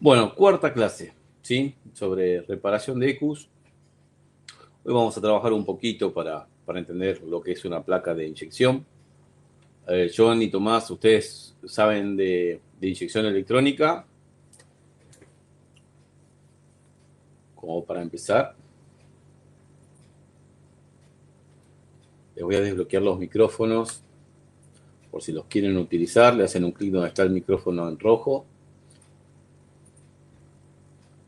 Bueno, cuarta clase, ¿sí? Sobre reparación de ECUs. Hoy vamos a trabajar un poquito para entender lo que es una placa de inyección. John y Tomás, ustedes saben de inyección electrónica, como para empezar. Les voy a desbloquear los micrófonos por si los quieren utilizar. Le hacen un clic donde está el micrófono en rojo.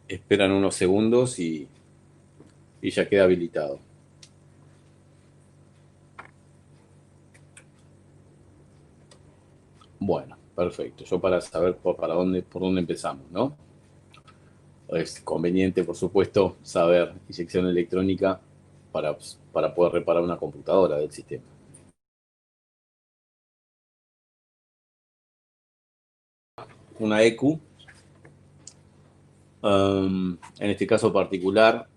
Esperan unos segundos y ya queda habilitado. Bueno, perfecto. Yo para saber por dónde empezamos, ¿no? Es conveniente, por supuesto, saber inyección electrónica para poder reparar una computadora del sistema. Una EQ, en este caso particular,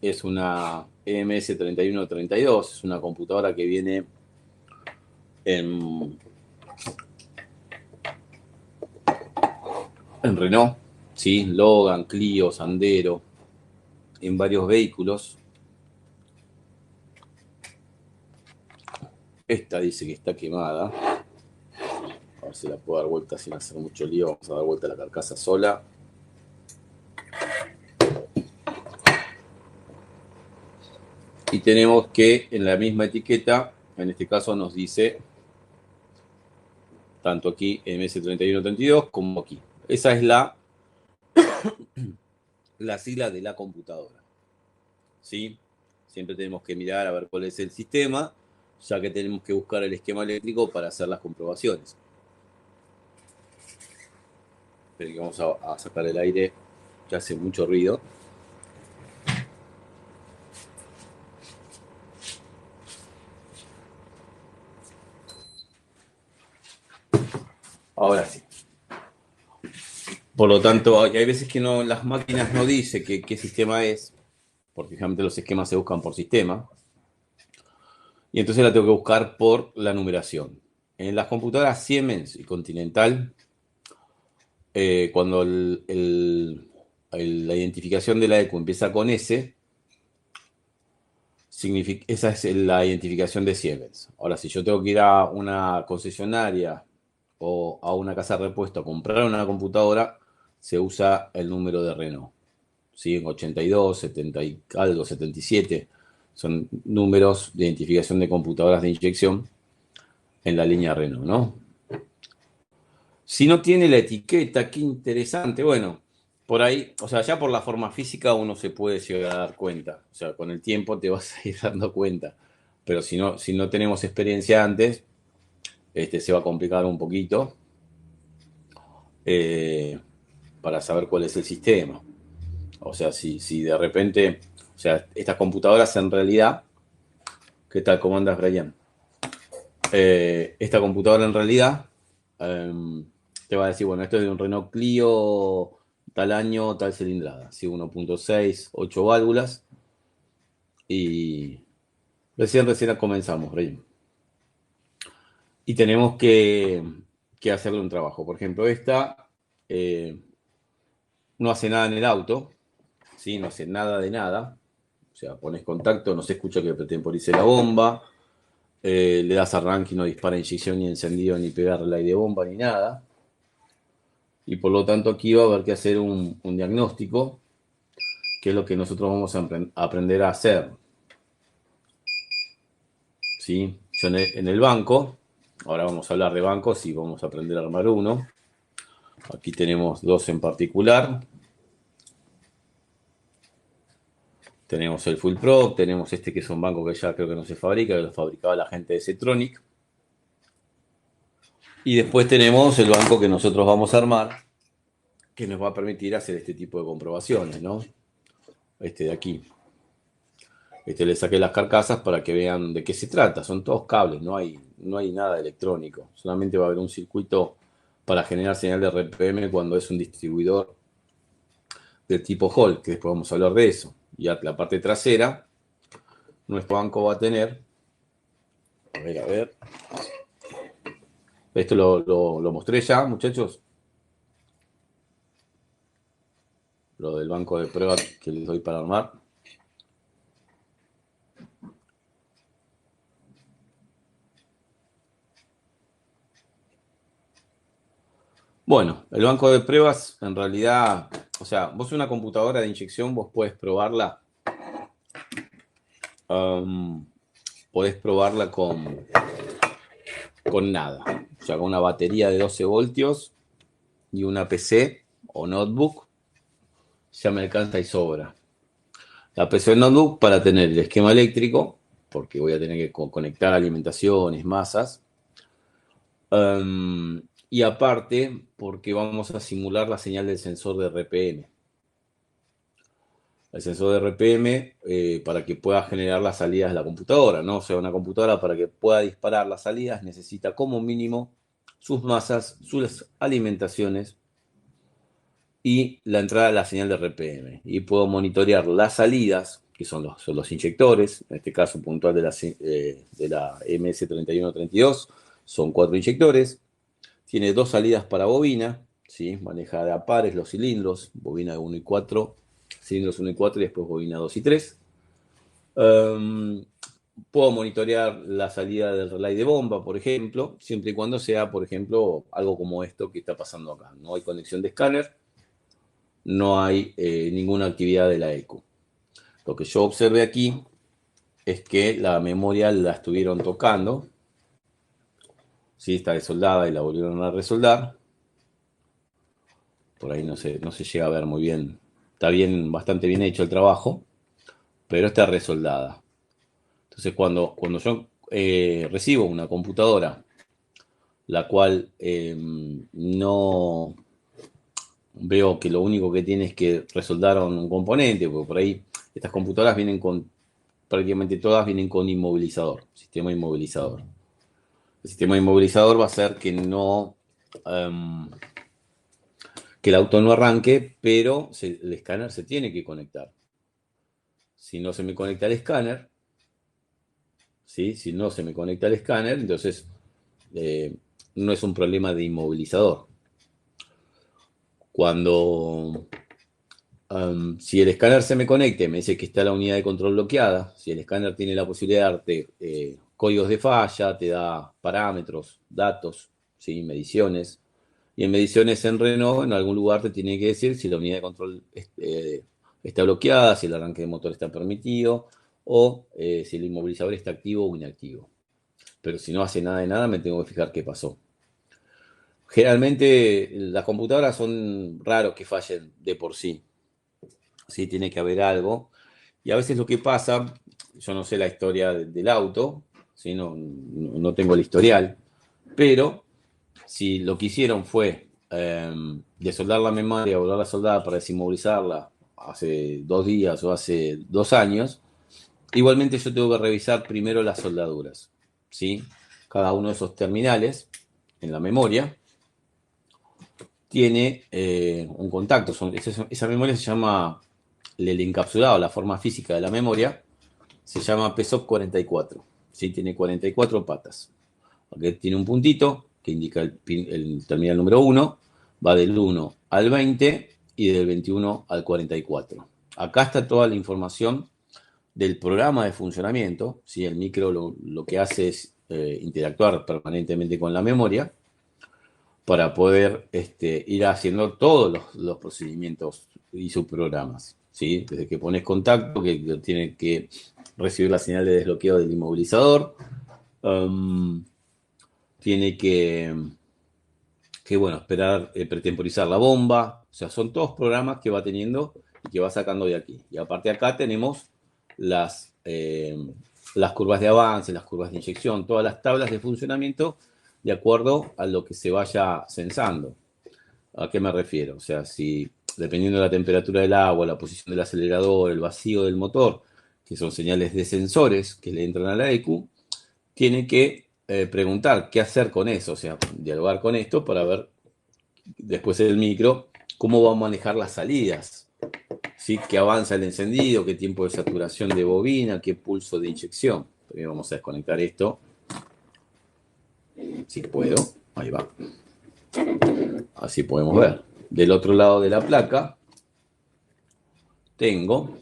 es una EMS 3132, es una computadora que viene en, en Renault, ¿sí? Logan, Clio, Sandero, en varios vehículos. Esta dice que está quemada. A ver si la puedo dar vuelta sin hacer mucho lío. Vamos a dar vuelta a la carcasa sola. Y tenemos que en la misma etiqueta, en este caso nos dice tanto aquí MS3132 como aquí. Esa es la sigla de la computadora. ¿Sí? Siempre tenemos que mirar a ver cuál es el sistema, ya que tenemos que buscar el esquema eléctrico para hacer las comprobaciones. Esperen que vamos a sacar el aire, que hace mucho ruido. Ahora sí. Por lo tanto, hay veces que no, las máquinas no dicen qué sistema es, porque generalmente los esquemas se buscan por sistema, y entonces la tengo que buscar por la numeración. En las computadoras Siemens y Continental, cuando la identificación de la ECU empieza con S, esa es la identificación de Siemens. Ahora, si yo tengo que ir a una concesionaria o a una casa de repuesto a comprar una computadora, se usa el número de Renault. ¿Sí? En 82, 70 y algo, 77, son números de identificación de computadoras de inyección en la línea Renault, ¿no? Si no tiene la etiqueta, qué interesante. Bueno, por ahí, o sea, ya por la forma física uno se puede llegar a dar cuenta. O sea, con el tiempo te vas a ir dando cuenta. Pero si no tenemos experiencia antes, se va a complicar un poquito eh, para saber cuál es el sistema. O sea, si de repente, o sea, estas computadoras en realidad, ¿qué tal? ¿Cómo andas, Brian? Esta computadora en realidad te va a decir, bueno, esto es de un Renault Clio, tal año, tal cilindrada, ¿sí? 1.6, 8 válvulas y recién comenzamos, Brian. Y tenemos que hacerle un trabajo. Por ejemplo, esta eh, no hace nada en el auto, ¿sí? No hace nada de nada. O sea, pones contacto, no se escucha que pretemporice la bomba, le das arranque y no dispara inyección ni encendido ni pegarle aire de bomba ni nada. Y por lo tanto aquí va a haber que hacer un diagnóstico, que es lo que nosotros vamos a aprender a hacer. ¿Sí? Yo en el banco, ahora vamos a hablar de bancos y vamos a aprender a armar uno. Aquí tenemos dos en particular. Tenemos el Full Pro, tenemos este que es un banco que ya creo que no se fabrica, que lo fabricaba la gente de Cetronic. Y después tenemos el banco que nosotros vamos a armar, que nos va a permitir hacer este tipo de comprobaciones, ¿no? Este de aquí. Le saqué las carcasas para que vean de qué se trata. Son todos cables, no hay nada electrónico. Solamente va a haber un circuito para generar señal de RPM cuando es un distribuidor del tipo Hall, que después vamos a hablar de eso. Y la parte trasera, nuestro banco va a tener, a ver, esto lo mostré ya, muchachos. lo del banco de pruebas que les doy para armar. Bueno, el banco de pruebas, en realidad, o sea, vos una computadora de inyección, vos um, podés probarla con nada. O sea, con una batería de 12 voltios y una PC o notebook, ya me alcanza y sobra. La PC o notebook para tener el esquema eléctrico, porque voy a tener que conectar alimentaciones, masas. Y aparte, porque vamos a simular la señal del sensor de RPM. El sensor de RPM para que pueda generar las salidas de la computadora, ¿no? O sea, una computadora para que pueda disparar las salidas necesita como mínimo sus masas, sus alimentaciones y la entrada de la señal de RPM. Y puedo monitorear las salidas, que son los inyectores, en este caso puntual de la MS3132, son 4 inyectores. Tiene 2 salidas para bobina, ¿sí? Maneja de a pares los cilindros, bobina 1 y 4, cilindros 1 y 4 y después bobina 2 y 3. Puedo monitorear la salida del relay de bomba, por ejemplo, siempre y cuando sea, por ejemplo, algo como esto que está pasando acá. No hay conexión de escáner, no hay ninguna actividad de la ECU. Lo que yo observé aquí es que la memoria la estuvieron tocando, ¿sí? Está desoldada y la volvieron a resoldar. Por ahí no se llega a ver muy bien. Está bien, bastante bien hecho el trabajo, pero está resoldada. Entonces, cuando yo recibo una computadora, la cual no veo que lo único que tiene es que resoldar un componente, porque por ahí estas computadoras vienen prácticamente todas vienen con inmovilizador, sistema inmovilizador. El sistema inmovilizador va a hacer que que el auto no arranque, pero el escáner se tiene que conectar. Si no se me conecta el escáner, ¿sí? Si no se me conecta el escáner, entonces no es un problema de inmovilizador. Cuando, si el escáner se me conecte, me dice que está la unidad de control bloqueada, si el escáner tiene la posibilidad de darte códigos de falla, te da parámetros, datos, ¿sí? Mediciones. Y en mediciones en Renault, en algún lugar te tiene que decir si la unidad de control está bloqueada, si el arranque de motor está permitido o si el inmovilizador está activo o inactivo. Pero si no hace nada de nada, me tengo que fijar qué pasó. Generalmente las computadoras son raros que fallen de por sí. Sí, tiene que haber algo. Y a veces lo que pasa, yo no sé la historia del auto, ¿sí? No tengo el historial, pero si lo que hicieron fue desoldar la memoria, volver a soldar para desinmovilizarla hace 2 días o hace 2 años, igualmente yo tengo que revisar primero las soldaduras, ¿sí? Cada uno de esos terminales en la memoria tiene un contacto. Esa memoria se llama, el encapsulado, la forma física de la memoria, se llama PSOP 44. ¿Sí? Tiene 44 patas. Aquí tiene un puntito que indica el terminal número 1, va del 1 al 20 y del 21 al 44. Acá está toda la información del programa de funcionamiento. ¿Sí? El micro lo que hace es interactuar permanentemente con la memoria para poder ir haciendo todos los procedimientos y subprogramas. ¿Sí? Desde que pones contacto, que tiene que recibir la señal de desbloqueo del inmovilizador, tiene bueno, esperar, pretemporizar la bomba. O sea, son todos programas que va teniendo y que va sacando de aquí. Y aparte acá tenemos las curvas de avance, las curvas de inyección, todas las tablas de funcionamiento de acuerdo a lo que se vaya censando. ¿A qué me refiero? O sea, si dependiendo de la temperatura del agua, la posición del acelerador, el vacío del motor, que son señales de sensores que le entran a la EQ, tiene que preguntar qué hacer con eso, o sea, dialogar con esto para ver después el micro cómo va a manejar las salidas, ¿sí? Qué avanza el encendido, qué tiempo de saturación de bobina, qué pulso de inyección. Primero vamos a desconectar esto, si puedo, ahí va. Así podemos ver. Del otro lado de la placa tengo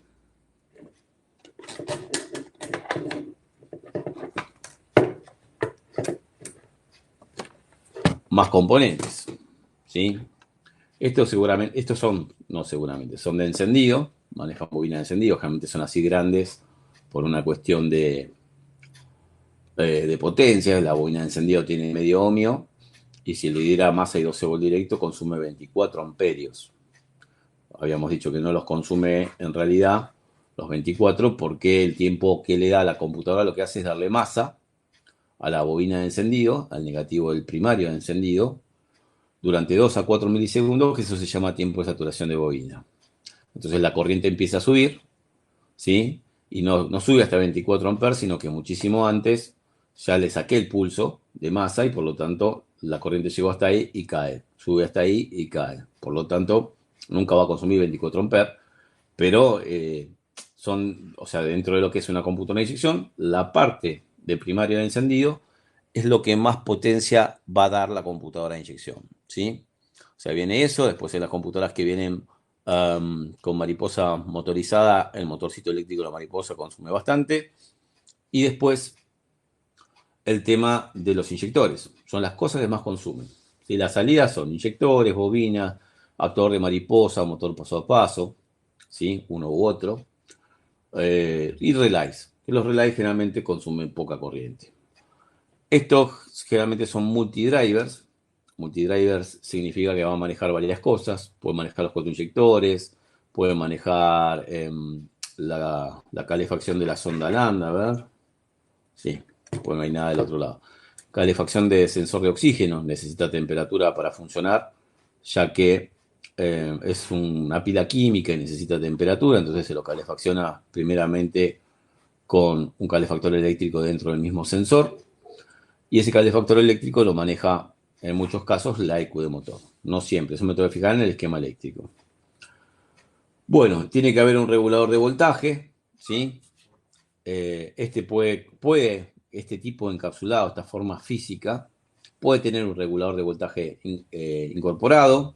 más componentes, ¿sí? Estos seguramente, estos son, no seguramente, son de encendido, manejan bobinas de encendido, generalmente son así grandes por una cuestión de potencia. La bobina de encendido tiene medio ohmio y si le diera masa y 12 volt directo consume 24 amperios. Habíamos dicho que no los consume en realidad los 24 porque el tiempo que le da a la computadora lo que hace es darle masa a la bobina de encendido, al negativo del primario de encendido, durante 2 a 4 milisegundos, que eso se llama tiempo de saturación de bobina. Entonces la corriente empieza a subir, ¿sí? Y no sube hasta 24 amperes, sino que muchísimo antes ya le saqué el pulso de masa y por lo tanto la corriente llegó hasta ahí y cae. Sube hasta ahí y cae. Por lo tanto, nunca va a consumir 24 amperes, pero o sea, dentro de lo que es una computadora de inyección, la parte de primario de encendido es lo que más potencia va a dar la computadora de inyección, ¿sí? O sea, viene eso, después en las computadoras que vienen con mariposa motorizada, el motorcito eléctrico de la mariposa consume bastante. Y después el tema de los inyectores, son las cosas que más consumen. ¿Sí? Las salidas son inyectores, bobinas, actuador de mariposa, motor paso a paso, ¿sí? Uno u otro. Y relays, que los relays generalmente consumen poca corriente. Estos generalmente son multidrivers. Multidrivers significa que va a manejar varias cosas. Puede manejar los cuatro inyectores, puede manejar la calefacción de la sonda lambda, a ver. Sí, pues no hay nada del otro lado. Calefacción de sensor de oxígeno, necesita temperatura para funcionar, ya que es una pila química y necesita temperatura, entonces se lo calefacciona primeramente con un calefactor eléctrico dentro del mismo sensor. Y ese calefactor eléctrico lo maneja en muchos casos la ECU de motor. No siempre, eso me tengo que fijar en el esquema eléctrico. Bueno, tiene que haber un regulador de voltaje, ¿sí? Este este tipo de encapsulado, esta forma física, puede tener un regulador de voltaje incorporado,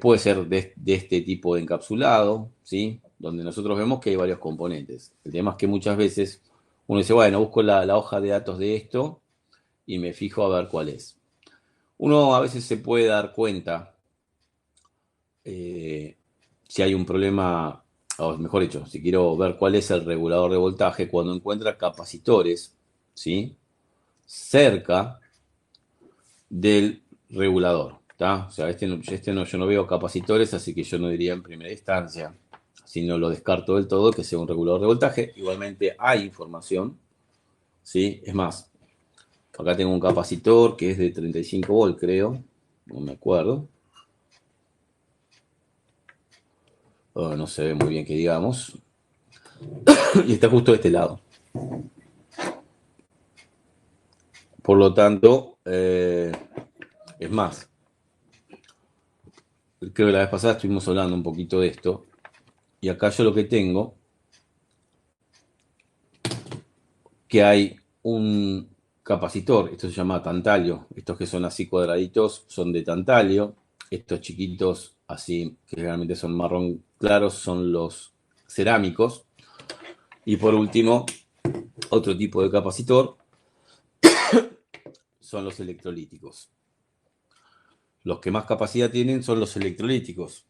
puede ser de este tipo de encapsulado, ¿sí? Donde nosotros vemos que hay varios componentes. El tema es que muchas veces uno dice, bueno, busco la hoja de datos de esto y me fijo a ver cuál es. Uno a veces se puede dar cuenta eh, si hay un problema, o mejor dicho, si quiero ver cuál es el regulador de voltaje, cuando encuentra capacitores, ¿sí? Cerca del regulador, ¿tá? O sea, yo no veo capacitores, así que yo no diría en primera instancia, si no lo descarto del todo, que sea un regulador de voltaje. Igualmente hay información, ¿sí? Es más, acá tengo un capacitor que es de 35 volt, creo, no me acuerdo. No se ve muy bien que digamos. Y está justo de este lado. Por lo tanto, es más, creo que la vez pasada estuvimos hablando un poquito de esto. Y acá yo lo que tengo, que hay un capacitor, esto se llama tantalio. Estos que son así cuadraditos son de tantalio. Estos chiquitos, así, que generalmente son marrón claros, son los cerámicos. Y por último, otro tipo de capacitor son los electrolíticos. Los que más capacidad tienen son los electrolíticos.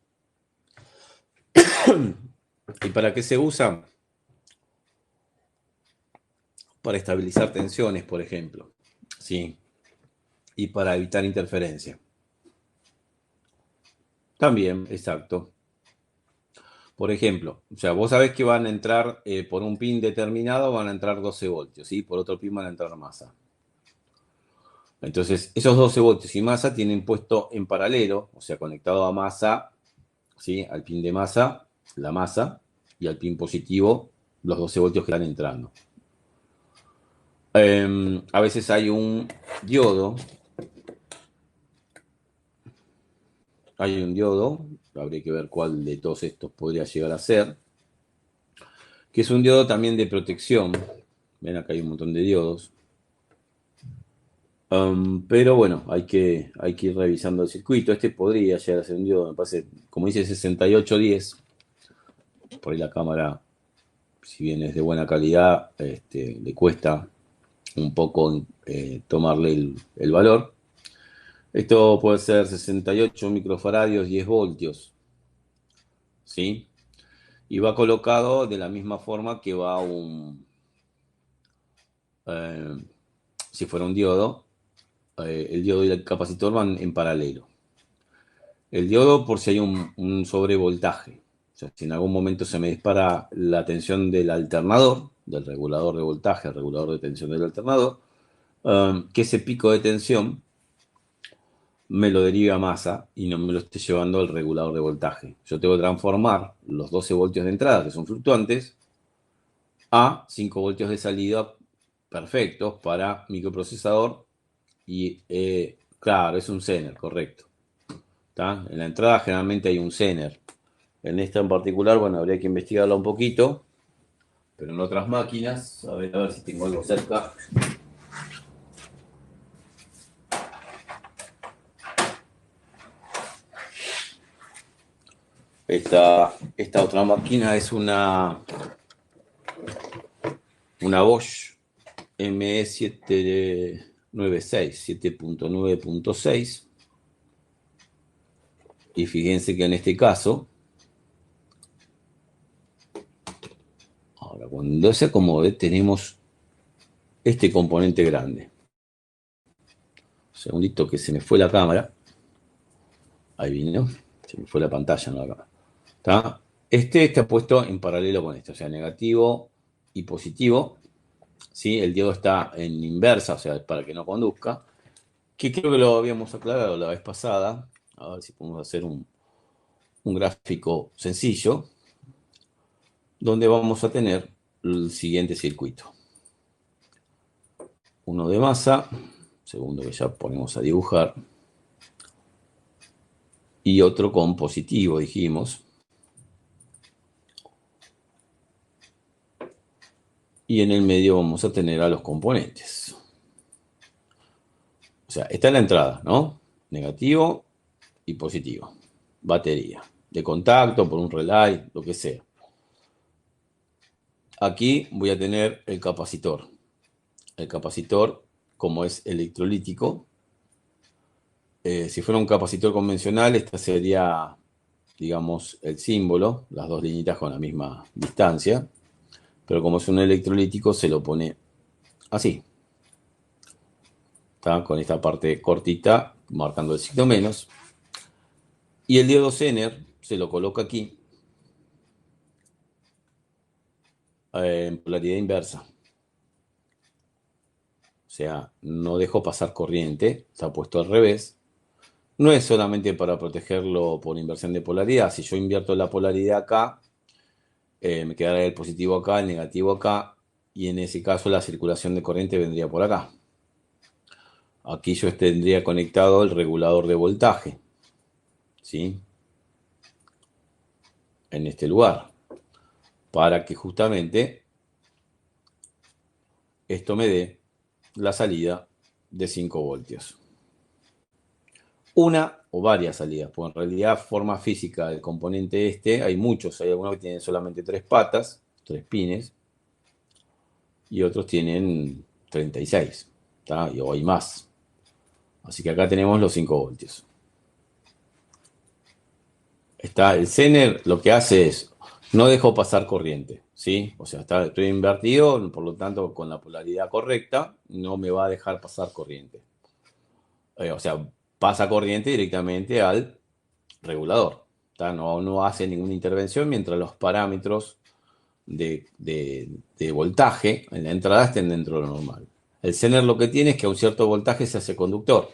¿Y para qué se usan? Para estabilizar tensiones, por ejemplo. ¿Sí? Y para evitar interferencia. También, exacto. Por ejemplo, o sea, vos sabés que van a entrar por un pin determinado, van a entrar 12 voltios, ¿sí? Por otro pin van a entrar masa. Entonces, esos 12 voltios y masa tienen puesto en paralelo, o sea, conectado a masa, ¿sí? Al pin de masa, la masa, y al pin positivo, los 12 voltios que están entrando. A veces hay un diodo. Hay un diodo, habría que ver cuál de todos estos podría llegar a ser, que es un diodo también de protección. Ven, acá hay un montón de diodos. Pero bueno, hay que ir revisando el circuito. Este podría llegar a ser un diodo, me parece, como dice 6810, por ahí la cámara, si bien es de buena calidad, le cuesta un poco tomarle el valor. Esto puede ser 68 microfaradios, 10 voltios, ¿sí? Y va colocado de la misma forma que va eh, si fuera un diodo, el diodo y el capacitor van en paralelo. El diodo por si hay un sobrevoltaje. O sea, si en algún momento se me dispara la tensión del alternador, del regulador de voltaje, el regulador de tensión del alternador, que ese pico de tensión me lo derive a masa y no me lo esté llevando al regulador de voltaje. Yo tengo que transformar los 12 voltios de entrada, que son fluctuantes, a 5 voltios de salida perfectos para microprocesador. Y claro, es un Zener, correcto. ¿Tá? En la entrada generalmente hay un Zener. En esta en particular, bueno, habría que investigarla un poquito, pero en otras máquinas, a ver si tengo algo cerca. Esta otra máquina es una Bosch ME796, 7.9.6. Y fíjense que en este caso, ahora cuando se acomode, tenemos este componente grande. Un segundito que se me fue la cámara. Ahí vino. Se me fue la pantalla, no la cámara. ¿Tá? Este está puesto en paralelo con este, o sea, negativo y positivo. ¿Sí? El diodo está en inversa, o sea, para que no conduzca. Que creo que lo habíamos aclarado la vez pasada. A ver si podemos hacer un gráfico sencillo, donde vamos a tener el siguiente circuito. Uno de masa, segundo que ya ponemos a dibujar, y otro con positivo, dijimos. Y en el medio vamos a tener a los componentes. O sea, está en la entrada, ¿no? Negativo y positivo. Batería. De contacto, por un relay, lo que sea. Aquí voy a tener el capacitor. El capacitor, como es electrolítico, si fuera un capacitor convencional, esta sería, digamos, el símbolo, las dos liñitas con la misma distancia. Pero como es un electrolítico, se lo pone así. ¿Está? Con esta parte cortita, marcando el signo menos. Y el diodo Zener se lo coloca aquí, en polaridad inversa. O sea, no dejo pasar corriente, está puesto al revés. No es solamente para protegerlo por inversión de polaridad. Si yo invierto la polaridad acá, me quedará el positivo acá, el negativo acá, y en ese caso la circulación de corriente vendría por acá. Aquí yo tendría conectado el regulador de voltaje, ¿sí? En este lugar, para que justamente esto me dé la salida de 5 voltios. Una o varias salidas, porque en realidad forma física del componente hay muchos, hay algunos que tienen solamente 3 patas, 3 pines, y otros tienen 36, ¿tá? O hay más. Así que acá tenemos los 5 voltios. El Zener lo que hace es, no dejo pasar corriente, ¿sí? O sea, estoy invertido, por lo tanto, con la polaridad correcta, no me va a dejar pasar corriente. O sea, pasa corriente directamente al regulador. No hace ninguna intervención mientras los parámetros de voltaje en la entrada estén dentro de lo normal. El Zener lo que tiene es que a un cierto voltaje se hace conductor.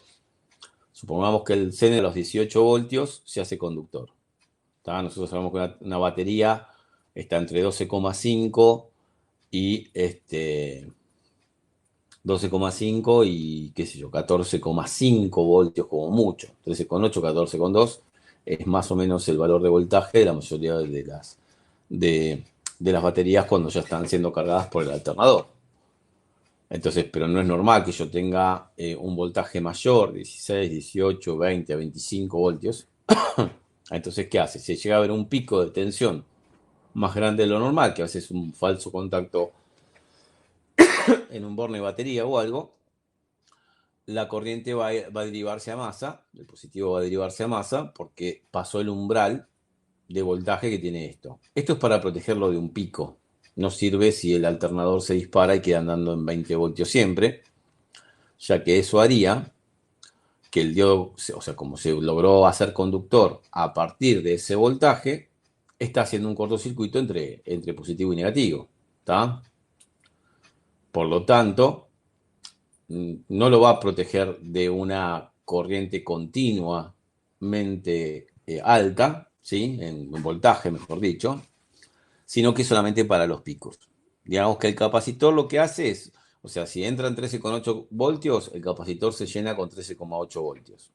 Supongamos que el Zener a los 18 voltios se hace conductor. Nosotros sabemos que una batería está entre 12,5 y 12,5 y qué sé yo, 14,5 voltios como mucho. 13,8, 14,2 es más o menos el valor de voltaje de la mayoría de las baterías cuando ya están siendo cargadas por el alternador. Entonces, pero no es normal que yo tenga un voltaje mayor, 16, 18, 20 a 25 voltios. Entonces, ¿qué hace? Si llega a haber un pico de tensión más grande de lo normal, que a veces es un falso contacto en un borne de batería o algo, la corriente va a derivarse a masa, el positivo va a derivarse a masa porque pasó el umbral de voltaje que tiene esto. Esto es para protegerlo de un pico. No sirve si el alternador se dispara y queda andando en 20 voltios siempre, ya que eso haría que el diodo, o sea, como se logró hacer conductor a partir de ese voltaje, está haciendo un cortocircuito entre positivo y negativo. ¿Está? Por lo tanto, no lo va a proteger de una corriente continuamente alta, ¿sí? En voltaje, mejor dicho, sino que solamente para los picos. Digamos que el capacitor lo que hace es, o sea, si entra en 13,8 voltios, el capacitor se llena con 13,8 voltios.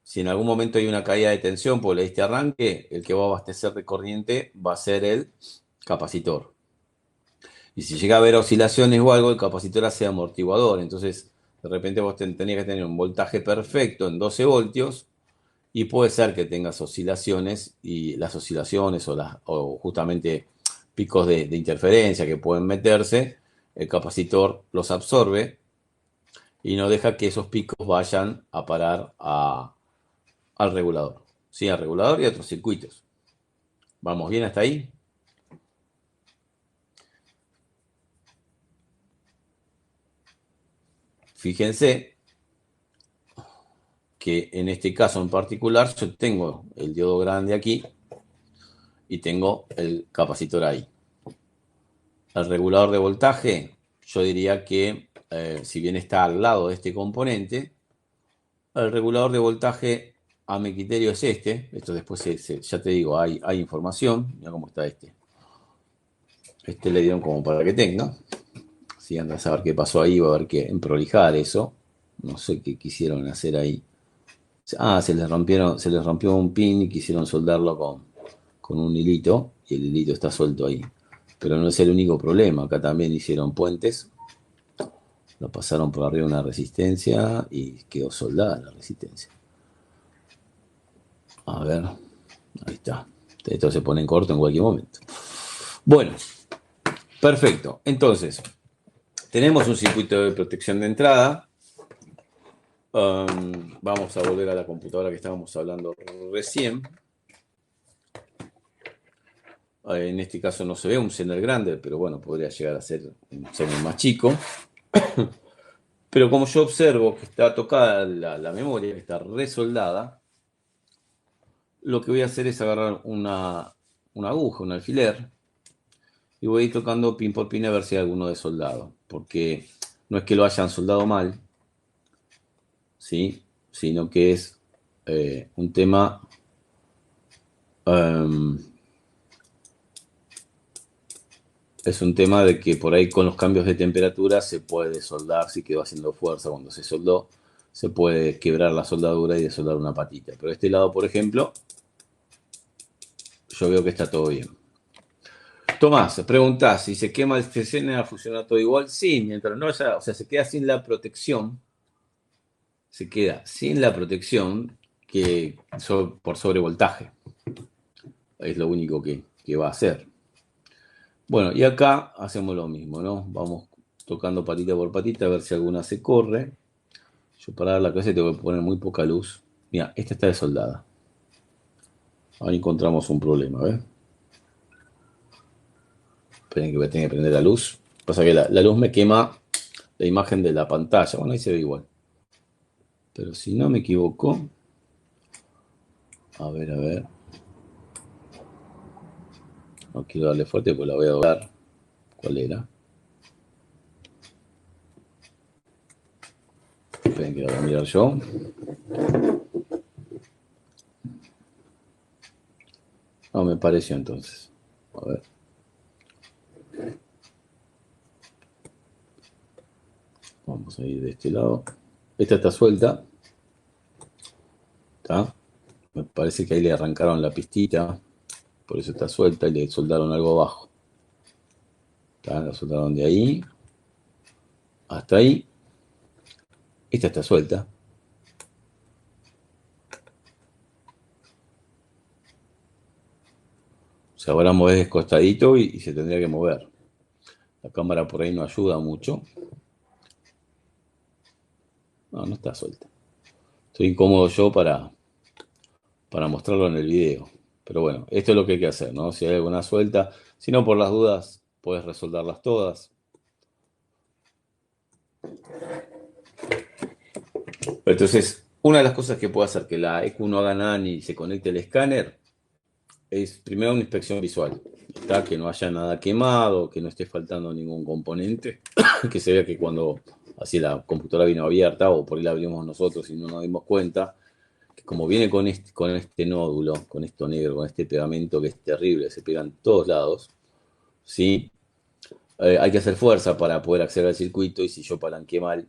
Si en algún momento hay una caída de tensión porque le diste arranque, el que va a abastecer de corriente va a ser el capacitor. Y si llega a haber oscilaciones o algo, el capacitor hace amortiguador. Entonces, de repente vos tenías que tener un voltaje perfecto en 12 voltios y puede ser que tengas oscilaciones y las oscilaciones o justamente picos de interferencia que pueden meterse, el capacitor los absorbe y no deja que esos picos vayan a parar al regulador. Sí, al regulador y a otros circuitos. ¿Vamos bien hasta ahí? Fíjense que en este caso en particular yo tengo el diodo grande aquí y tengo el capacitor ahí. El regulador de voltaje, yo diría que si bien está al lado de este componente, el regulador de voltaje a mi criterio es este. Esto después, ya te digo, hay información. Mira cómo está este. Este le dieron como para que tenga. Si anda a saber qué pasó ahí, va a haber que emprolijar eso. No sé qué quisieron hacer ahí. Ah, se les rompió un pin y quisieron soldarlo con un hilito y el hilito está suelto ahí. Pero no es el único problema. Acá también hicieron puentes, lo pasaron por arriba de una resistencia y quedó soldada la resistencia. A ver, ahí está. Esto se pone en corto en cualquier momento. Bueno, perfecto. Entonces, tenemos un circuito de protección de entrada. Vamos a volver a la computadora que estábamos hablando recién. En este caso no se ve un Zener grande, pero bueno, podría llegar a ser un Zener más chico. Pero como yo observo que está tocada la memoria, que está resoldada, lo que voy a hacer es agarrar una aguja, un alfiler, y voy a ir tocando pin por pin a ver si hay alguno de soldado. Porque no es que lo hayan soldado mal, ¿sí? Sino que es un tema... Um, es un tema de que por ahí con los cambios de temperatura se puede soldar, si quedó haciendo fuerza cuando se soldó, se puede quebrar la soldadura y desoldar una patita. Pero de este lado, por ejemplo, yo veo que está todo bien. Tomás, preguntás, si se quema el CCN, ¿funciona todo igual? Sí, mientras no haya, o sea, se queda sin la protección, se queda sin la protección por sobrevoltaje. Es lo único que va a hacer. Bueno, y acá hacemos lo mismo, ¿no? Vamos tocando patita por patita a ver si alguna se corre. Yo para dar la clase tengo que poner muy poca luz. Mira, esta está desoldada. Ahí encontramos un problema, ¿ves? Esperen que voy a tener que prender la luz. Pasa que la luz me quema la imagen de la pantalla. Bueno, ahí se ve igual. Pero si no me equivoco. A ver, a ver. No quiero darle fuerte porque la voy a doblar. ¿Cuál era? Esperen que la voy a mirar yo. No, me pareció entonces. A ver. Vamos a ir de este lado. Esta está suelta. ¿Está? Me parece que ahí le arrancaron la pistita. Por eso está suelta y le soldaron algo abajo. ¿Está? La soldaron de ahí hasta ahí. Esta está suelta. O sea, ahora movés descostadito y se tendría que mover. La cámara por ahí no ayuda mucho. No, no está suelta. Estoy incómodo yo para mostrarlo en el video. Pero bueno, esto es lo que hay que hacer, ¿no? Si hay alguna suelta, si no, por las dudas, puedes resoldarlas todas. Entonces, una de las cosas que puede hacer que la EQ no haga nada ni se conecte al escáner es primero una inspección visual. Está, que no haya nada quemado, que no esté faltando ningún componente, que se vea que cuando así la computadora vino abierta o por ahí la abrimos nosotros y no nos dimos cuenta, que como viene con este nódulo, con esto negro, con este pegamento que es terrible, se pega en todos lados, ¿sí? Hay que hacer fuerza para poder acceder al circuito y si yo palanqué mal,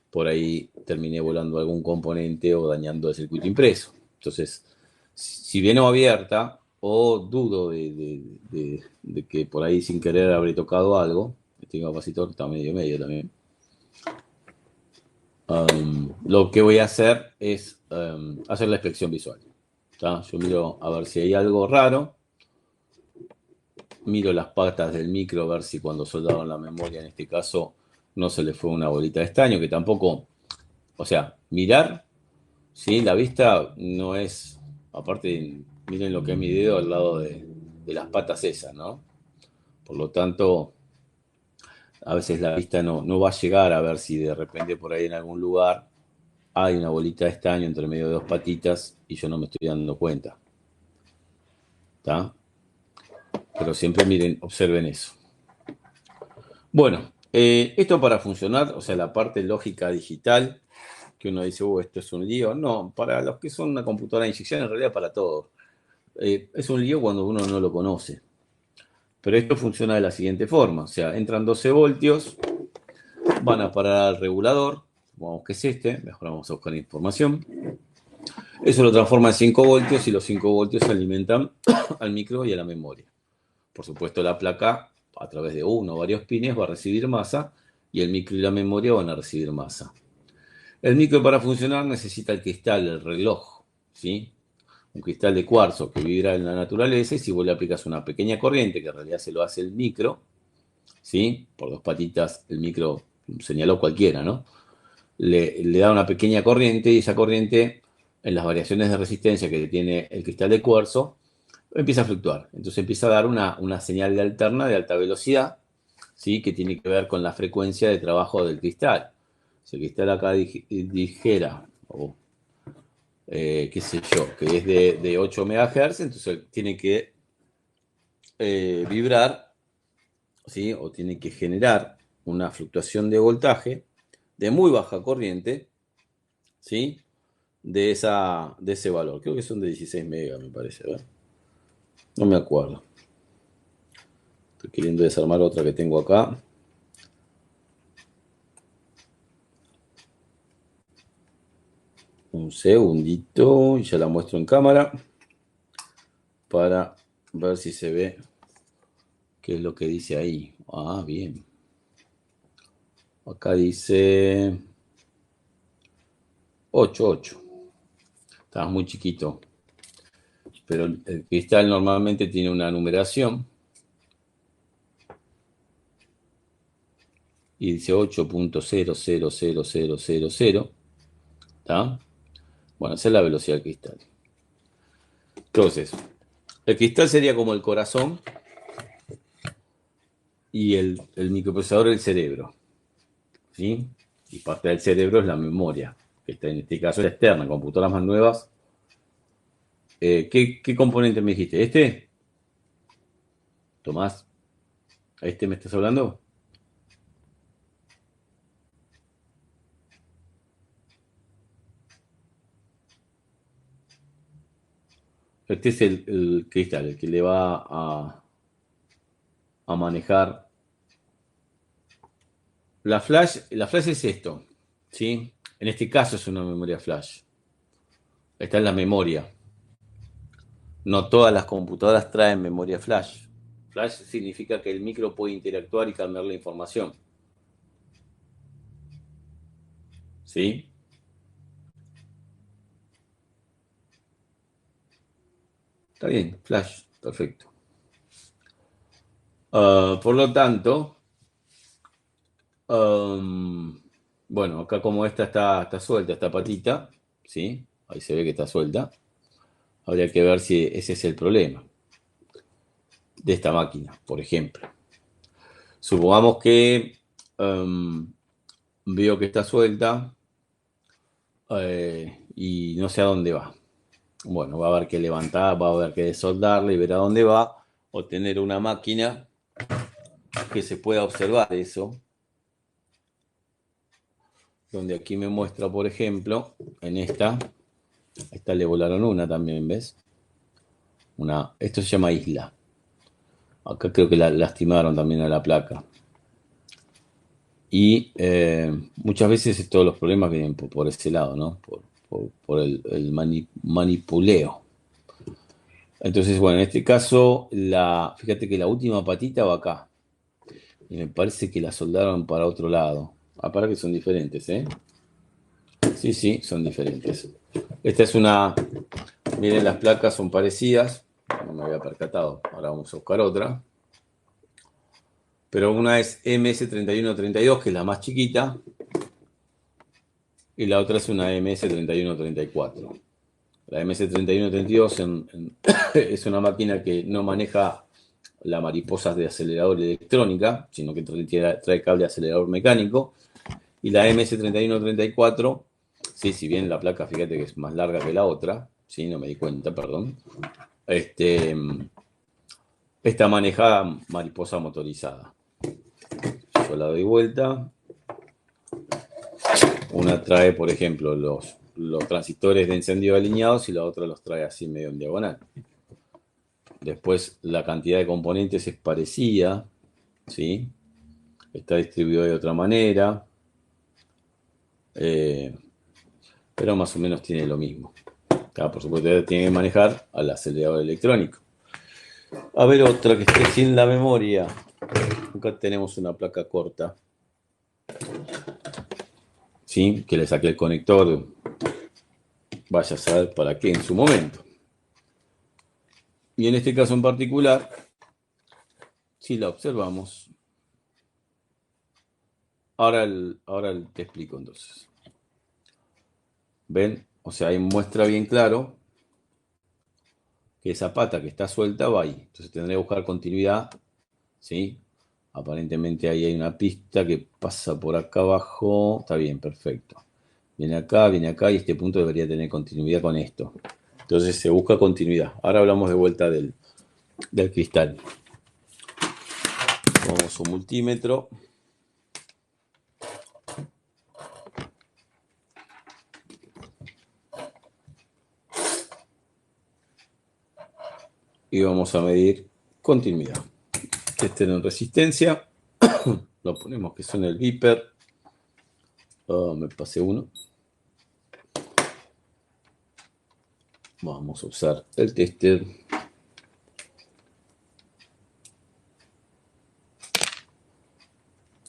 por ahí terminé volando algún componente o dañando el circuito impreso. Entonces, si viene abierta o dudo de que por ahí sin querer habré tocado algo, este capacitor está medio también, lo que voy a hacer es hacer la inspección visual. ¿Tá? Yo miro a ver si hay algo raro, miro las patas del micro a ver si cuando soldaron la memoria, en este caso, no se le fue una bolita de estaño, que tampoco, o sea, mirar. Sí, la vista no es, aparte, miren lo que es mi dedo al lado de las patas esas, ¿no? Por lo tanto, a veces la vista no va a llegar a ver si de repente por ahí en algún lugar hay una bolita de estaño entre medio de dos patitas y yo no me estoy dando cuenta, ¿está? Pero siempre miren, observen eso. Bueno, esto para funcionar, o sea, la parte lógica digital, que uno dice, esto es un lío. No, para los que son una computadora de inyección, en realidad para todos. Es un lío cuando uno no lo conoce. Pero esto funciona de la siguiente forma. O sea, entran 12 voltios, van a parar al regulador. Supongamos que es este. Mejor vamos a buscar información. Eso lo transforma en 5 voltios y los 5 voltios se alimentan al micro y a la memoria. Por supuesto, la placa, a través de uno o varios pines, va a recibir masa y el micro y la memoria van a recibir masa. El micro para funcionar necesita el cristal, el reloj, ¿sí? Un cristal de cuarzo que vibra en la naturaleza y si vos le aplicas una pequeña corriente, que en realidad se lo hace el micro, ¿sí? Por dos patitas, el micro señaló cualquiera, ¿no? Le da una pequeña corriente y esa corriente, en las variaciones de resistencia que tiene el cristal de cuarzo, empieza a fluctuar. Entonces empieza a dar una señal de alterna de alta velocidad, ¿sí? Que tiene que ver con la frecuencia de trabajo del cristal. Si el cristal acá dijera, qué sé yo, que es de 8 MHz, entonces tiene que vibrar, ¿sí? O tiene que generar una fluctuación de voltaje de muy baja corriente, ¿sí? De ese valor. Creo que son de 16 megas, me parece, ¿verdad? No me acuerdo. Estoy queriendo desarmar otra que tengo acá. Un segundito y ya la muestro en cámara para ver si se ve qué es lo que dice ahí. Ah, bien. Acá dice 8,8. Está muy chiquito. Pero el cristal normalmente tiene una numeración y dice 8,00000. ¿Está? Bueno, esa es la velocidad del cristal. Entonces, el cristal sería como el corazón y el microprocesador el cerebro. ¿Sí? Y parte del cerebro es la memoria, que está en este caso es externa, computadoras más nuevas. ¿Qué componente me dijiste? ¿Este? Tomás, ¿a este me estás hablando? Este es el cristal, el que le va a manejar. La flash es esto, ¿sí? En este caso es una memoria flash. Está en la memoria. No todas las computadoras traen memoria flash. Flash significa que el micro puede interactuar y cambiar la información. ¿Sí? Está bien, flash, perfecto. Por lo tanto, bueno, acá como esta está suelta, esta patita, ¿sí? Ahí se ve que está suelta. Habría que ver si ese es el problema de esta máquina, por ejemplo. Supongamos que veo que está suelta y no sé a dónde va. Bueno, va a haber que levantar, va a haber que desoldarla y ver a dónde va, o tener una máquina que se pueda observar eso, donde aquí me muestra, por ejemplo, en esta le volaron una también, ¿ves? Esto se llama isla. Acá creo que la lastimaron también a la placa. Y muchas veces todos los problemas vienen por ese lado, ¿no? Por el manipuleo. Entonces, bueno, en este caso, fíjate que la última patita va acá. Y me parece que la soldaron para otro lado. Ah, para que son diferentes, ¿eh? Sí, sí, son diferentes. Esta es una. Miren, las placas son parecidas. No me había percatado. Ahora vamos a buscar otra. Pero una es MS3132, que es la más chiquita. Y la otra es una MS3134. La MS3132 es una máquina que no maneja la mariposa de acelerador electrónica, sino que trae cable acelerador mecánico. Y la MS3134, sí, si bien la placa, fíjate que es más larga que la otra, sí, no me di cuenta, perdón. Está manejada mariposa motorizada. Yo la doy vuelta. Una trae, por ejemplo, los transistores de encendido alineados y la otra los trae así medio en diagonal. Después la cantidad de componentes es parecida, ¿sí? Está distribuido de otra manera, pero más o menos tiene lo mismo. Por supuesto, tiene que manejar al acelerador electrónico. A ver, otra que esté sin la memoria. Acá tenemos una placa corta, ¿sí? Que le saqué el conector, vaya a saber para qué en su momento. Y en este caso en particular, si la observamos, ahora te explico entonces. ¿Ven? O sea, ahí muestra bien claro que esa pata que está suelta va ahí. Entonces tendré que buscar continuidad, ¿sí? Aparentemente ahí hay una pista que pasa por acá abajo. Está bien, perfecto. Viene acá y este punto debería tener continuidad con esto. Entonces se busca continuidad. Ahora hablamos de vuelta del cristal. Vamos a un multímetro. Y vamos a medir continuidad. Este en resistencia. Lo ponemos que son el Viper. Oh, me pasé uno. Vamos a usar el tester.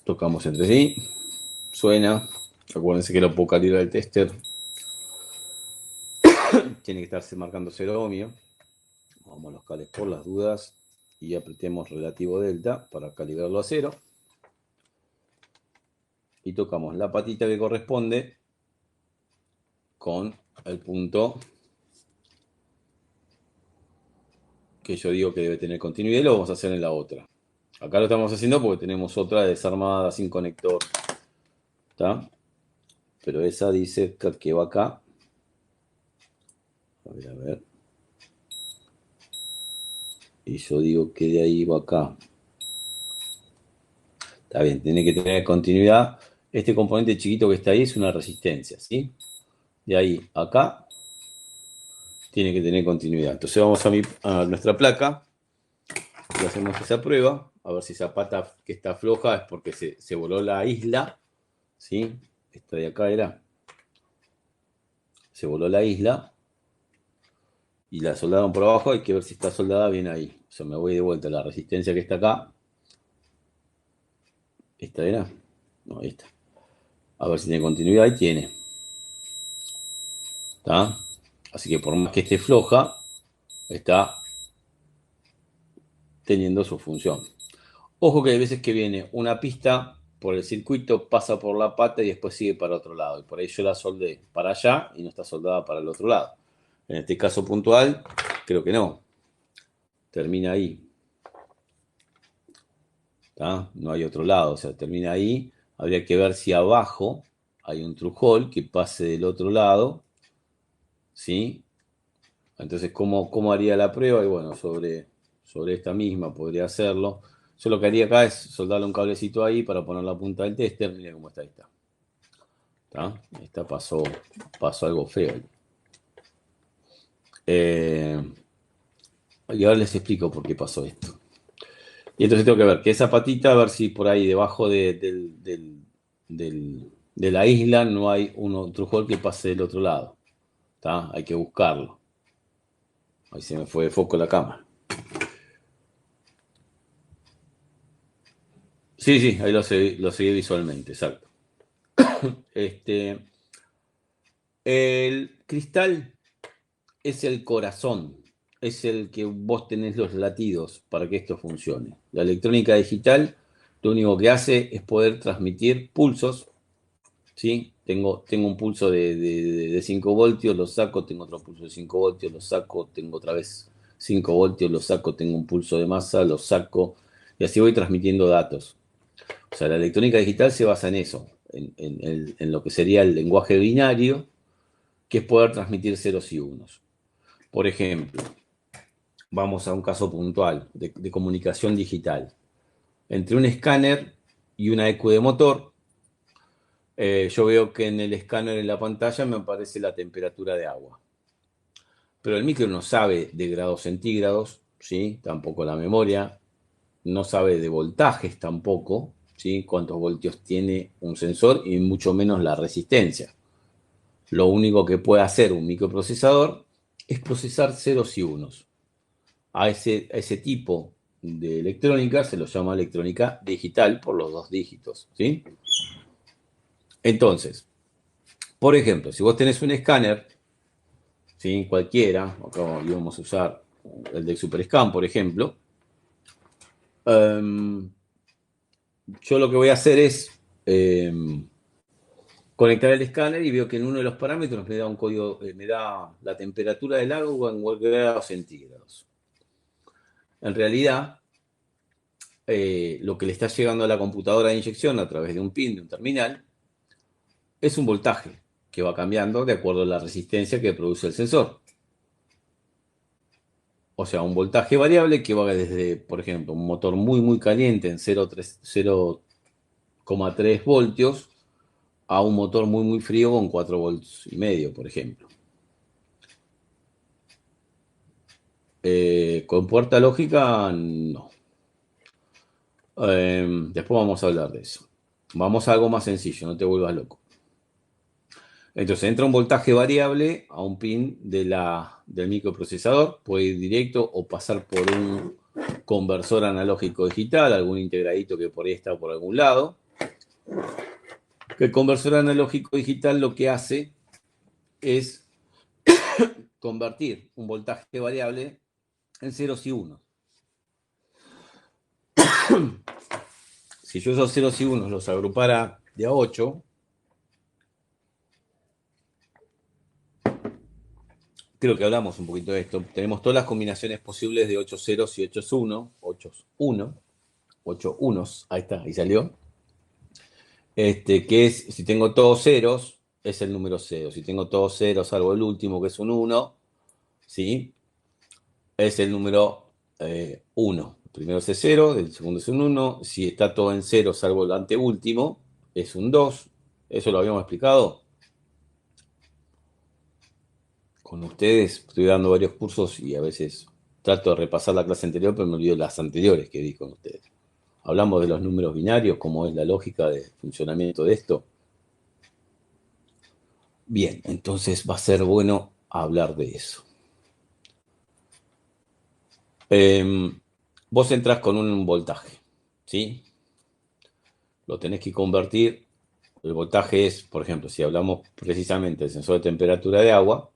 Tocamos entre sí. Suena. Acuérdense que lo puedo calibrar el tester. Tiene que estarse marcando 0 ohmio. Vamos a los cables por las dudas. Y apretemos relativo delta para calibrarlo a 0. Y tocamos la patita que corresponde con el punto que yo digo que debe tener continuidad y lo vamos a hacer en la otra. Acá lo estamos haciendo porque tenemos otra desarmada sin conector. ¿Está? Pero esa dice que va acá. A ver, a ver. Y yo digo que de ahí va acá. Está bien, tiene que tener continuidad. Este componente chiquito que está ahí es una resistencia, ¿sí? De ahí acá tiene que tener continuidad. Entonces vamos a nuestra placa y hacemos esa prueba. A ver si esa pata que está floja es porque se voló la isla, ¿sí? Esta de acá era. Se voló la isla y la soldaron por abajo. Hay que ver si está soldada bien ahí. O sea, me voy de vuelta. La resistencia que está acá. ¿Esta era? No, esta. A ver si tiene continuidad. Ahí tiene. ¿Está? Así que por más que esté floja, está teniendo su función. Ojo que hay veces que viene una pista por el circuito, pasa por la pata y después sigue para otro lado. Y por ahí yo la soldé para allá y no está soldada para el otro lado. En este caso puntual, creo que no. Termina ahí. ¿Tá? No hay otro lado, o sea, termina ahí. Habría que ver si abajo hay un true hole que pase del otro lado. ¿Sí? Entonces, ¿cómo haría la prueba? Y bueno, sobre esta misma podría hacerlo. Yo lo que haría acá es soldarle un cablecito ahí para poner la punta del tester. Mira cómo está ahí. ¿Tá? Esta pasó algo feo. Y ahora les explico por qué pasó esto. Y entonces tengo que ver que esa patita, a ver si por ahí debajo de la isla no hay un otro jugador que pase del otro lado. ¿Tá? Hay que buscarlo. Ahí se me fue de foco la cámara. Sí, sí, ahí lo seguí visualmente, exacto. El cristal es el corazón, es el que vos tenés los latidos para que esto funcione. La electrónica digital lo único que hace es poder transmitir pulsos, ¿sí? Tengo un pulso de 5 voltios, lo saco, tengo otro pulso de 5 voltios, lo saco, tengo otra vez 5 voltios, lo saco, tengo un pulso de masa, lo saco, y así voy transmitiendo datos. O sea, la electrónica digital se basa en eso, en lo que sería el lenguaje binario, que es poder transmitir ceros y unos. Por ejemplo, vamos a un caso puntual de comunicación digital. Entre un escáner y una EQ de motor, yo veo que en el escáner en la pantalla me aparece la temperatura de agua. Pero el micro no sabe de grados centígrados, ¿sí? Tampoco la memoria, no sabe de voltajes tampoco, ¿sí? Cuántos voltios tiene un sensor y mucho menos la resistencia. Lo único que puede hacer un microprocesador es procesar ceros y unos. A ese tipo de electrónica se lo llama electrónica digital por los dos dígitos, ¿sí? Entonces, por ejemplo, si vos tenés un escáner, ¿sí? Cualquiera, acá íbamos a usar el del SuperScan, por ejemplo, yo lo que voy a hacer es conectar el escáner y veo que en uno de los parámetros me da un código, me da la temperatura del agua en grados centígrados. En realidad, lo que le está llegando a la computadora de inyección a través de un pin, de un terminal, es un voltaje que va cambiando de acuerdo a la resistencia que produce el sensor. O sea, un voltaje variable que va desde, por ejemplo, un motor muy, muy caliente en 0,3 voltios a un motor muy, muy frío con 4 volts y medio, por ejemplo. Con puerta lógica, no. Después vamos a hablar de eso. Vamos a algo más sencillo, no te vuelvas loco. Entonces entra un voltaje variable a un pin del microprocesador, puede ir directo o pasar por un conversor analógico digital, algún integradito que por ahí está por algún lado. El conversor analógico digital lo que hace es convertir un voltaje variable en ceros y unos. Si yo esos ceros y unos los agrupara de a 8, creo que hablamos un poquito de esto. Tenemos todas las combinaciones posibles de 8 ceros y 8 1, 8 unos, ahí está, ahí salió. Que es, si tengo todos ceros, es el número 0. Si tengo todos ceros, salvo el último, que es un 1, ¿sí? Es el número 1. El primero es 0, el segundo es un 1. Si está todo en 0, salvo el anteúltimo, es un 2. Eso lo habíamos explicado con ustedes. Estoy dando varios cursos y a veces trato de repasar la clase anterior, pero me olvido las anteriores que di con ustedes. Hablamos de los números binarios, cómo es la lógica de funcionamiento de esto. Bien, entonces va a ser bueno hablar de eso. Vos entras con un voltaje, ¿sí? Lo tenés que convertir. El voltaje es, por ejemplo, si hablamos precisamente del sensor de temperatura de agua,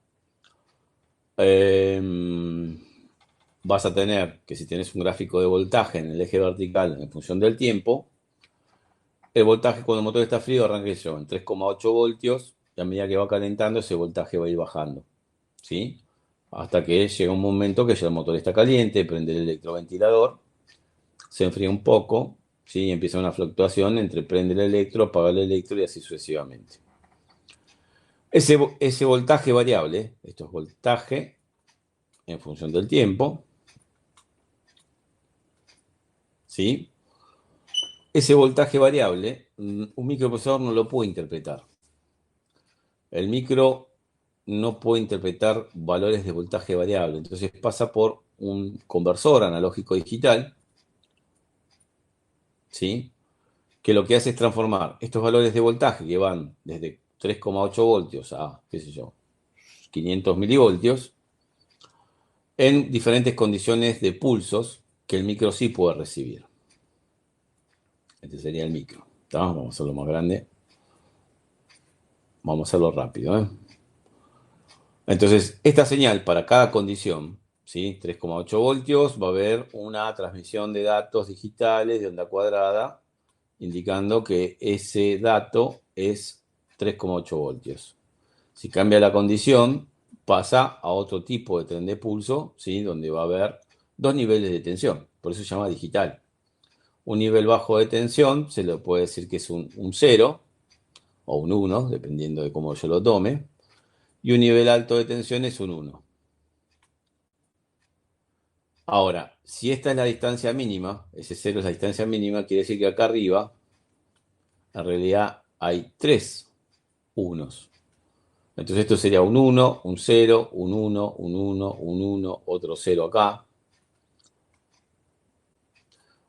vas a tener que si tenés un gráfico de voltaje en el eje vertical en función del tiempo, el voltaje cuando el motor está frío arranca yo en 3,8 voltios y a medida que va calentando ese voltaje va a ir bajando, ¿sí? Hasta que llega un momento que ya el motor está caliente, prende el electroventilador, se enfría un poco, ¿sí? Y empieza una fluctuación entre prende el electro, apaga el electro y así sucesivamente. Ese voltaje variable, esto es voltaje en función del tiempo, ¿sí? Ese voltaje variable, un microprocesador no lo puede interpretar. El micro no puede interpretar valores de voltaje variable, entonces pasa por un conversor analógico digital, ¿sí? Que lo que hace es transformar estos valores de voltaje que van desde 3,8 voltios a, qué sé yo, 500 milivoltios, en diferentes condiciones de pulsos que el micro sí puede recibir. Este sería el micro. ¿Tá? Vamos a hacerlo más grande. Vamos a hacerlo rápido. Entonces, esta señal para cada condición, ¿sí? 3,8 voltios, va a haber una transmisión de datos digitales de onda cuadrada, indicando que ese dato es 3,8 voltios. Si cambia la condición, pasa a otro tipo de tren de pulso, ¿sí? Donde va a haber dos niveles de tensión. Por eso se llama digital. Un nivel bajo de tensión se le puede decir que es un 0 o un 1, dependiendo de cómo yo lo tome. Y un nivel alto de tensión es un 1. Ahora, si esta es la distancia mínima, ese 0 es la distancia mínima, quiere decir que acá arriba, en realidad hay tres unos. Entonces esto sería un 1, un 0, un 1, un 1, un 1, otro 0 acá,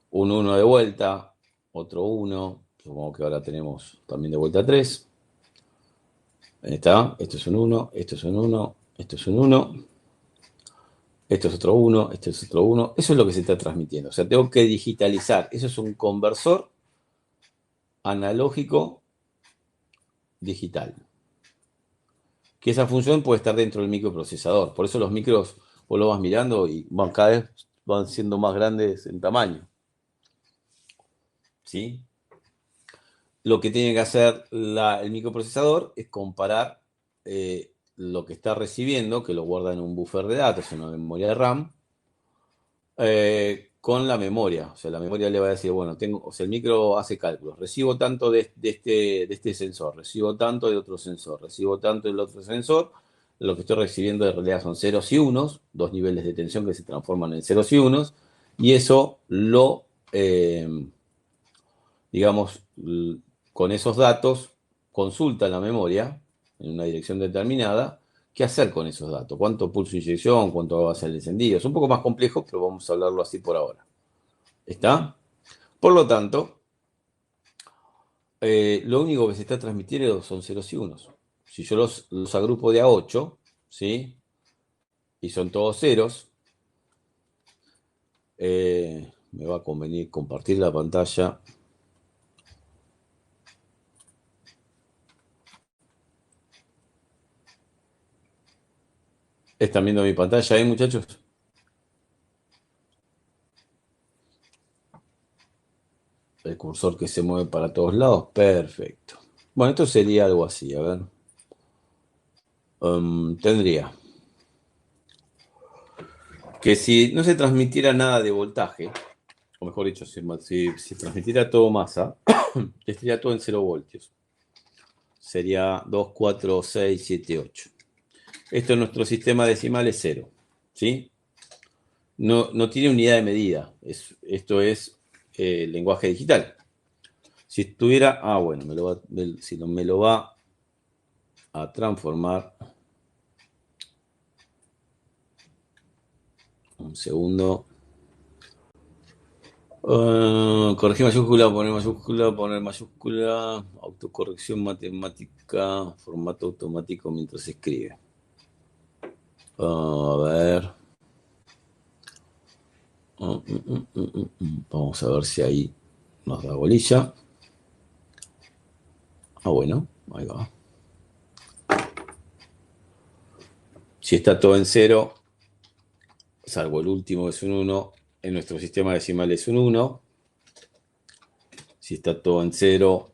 un 1 de vuelta, otro 1, supongo que ahora tenemos también de vuelta 3. Ahí está, esto es un 1, esto es un 1, esto es un 1, esto es otro 1, esto es otro 1. Eso es lo que se está transmitiendo. O sea, tengo que digitalizar. Eso es un conversor analógico digital. Que esa función puede estar dentro del microprocesador. Por eso los micros, vos lo vas mirando y cada vez van siendo más grandes en tamaño. ¿Sí? Lo que tiene que hacer el microprocesador es comparar lo que está recibiendo, que lo guarda en un buffer de datos, en una memoria de RAM, con la memoria. O sea, la memoria le va a decir, bueno, o sea, el micro hace cálculos. Recibo tanto de este sensor, recibo tanto de otro sensor, recibo tanto del otro sensor. Lo que estoy recibiendo en realidad son ceros y unos, dos niveles de tensión que se transforman en ceros y unos, y eso digamos, con esos datos, consulta la memoria en una dirección determinada. ¿Qué hacer con esos datos? ¿Cuánto pulso de inyección? ¿Cuánto va a ser el encendido? Es un poco más complejo, pero vamos a hablarlo así por ahora. ¿Está? Por lo tanto, lo único que se está transmitiendo son ceros y unos. Si yo los agrupo de a 8, ¿sí? Y son todos ceros, me va a convenir compartir la pantalla. ¿Están viendo mi pantalla ahí, muchachos? El cursor que se mueve para todos lados. Perfecto. Bueno, esto sería algo así, a ver. Tendría que si no se transmitiera nada de voltaje, o mejor dicho, si transmitiera todo masa, estaría todo en 0 voltios. Sería 2, 4, 6, 7, 8. Esto en nuestro sistema decimal es 0. ¿Sí? No tiene unidad de medida. Esto es lenguaje digital. Si estuviera. Ah, bueno, si no me lo va a transformar. Un segundo. Corregir mayúscula, poner mayúscula, autocorrección matemática, formato automático mientras se escribe. A ver. Vamos a ver si ahí nos da bolilla. Ah, bueno, ahí va. Si está todo en 0, salvo el último que es un 1, en nuestro sistema decimal es un 1. Si está todo en 0,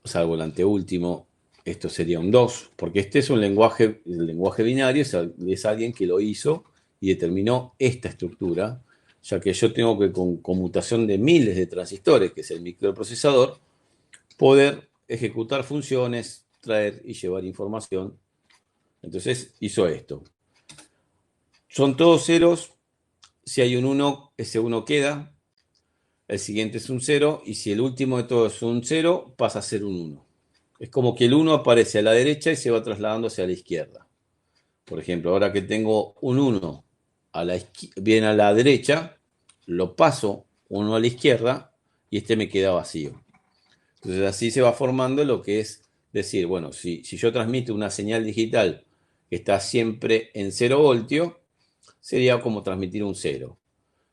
salvo el anteúltimo, esto sería un 2, porque este es un lenguaje, el lenguaje binario es alguien que lo hizo y determinó esta estructura, ya que yo tengo que con conmutación de miles de transistores, que es el microprocesador, poder ejecutar funciones, traer y llevar información. Entonces hizo esto. Son todos ceros. Si hay un 1, ese 1 queda. El siguiente es un 0. Y si el último de todos es un 0, pasa a ser un 1. Es como que el 1 aparece a la derecha y se va trasladando hacia la izquierda. Por ejemplo, ahora que tengo un 1 bien a la derecha, lo paso 1 a la izquierda y este me queda vacío. Entonces así se va formando lo que es decir, bueno, si yo transmito una señal digital que está siempre en 0 voltios, sería como transmitir un 0.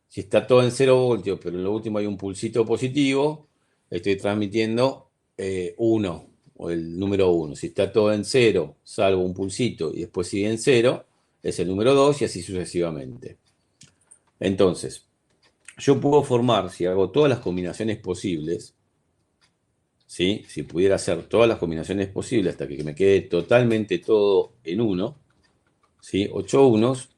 Si está todo en 0 voltios, pero en lo último hay un pulsito positivo, estoy transmitiendo 1 o el número 1. Si está todo en 0, salvo un pulsito y después sigue en 0, es el número 2 y así sucesivamente. Entonces, yo puedo formar, si hago todas las combinaciones posibles, ¿sí? Si pudiera hacer todas las combinaciones posibles hasta que me quede totalmente todo en 1, ¿sí? 8 unos,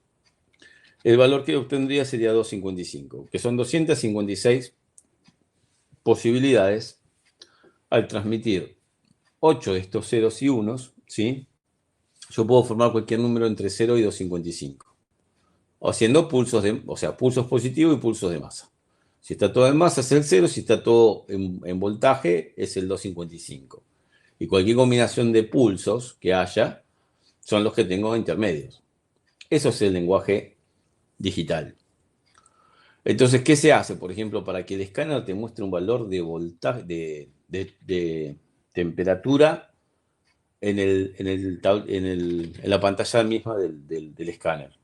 el valor que obtendría sería 255, que son 256 posibilidades al transmitir 8 de estos ceros y unos, ¿sí? Yo puedo formar cualquier número entre 0 y 255, haciendo pulsos pulsos positivos y pulsos de masa. Si está todo en masa es el 0, si está todo en voltaje es el 255. Y cualquier combinación de pulsos que haya son los que tengo intermedios. Eso es el lenguaje digital. Entonces, ¿qué se hace? Por ejemplo, para que el escáner te muestre un valor de voltaje, de temperatura en la pantalla misma del escáner.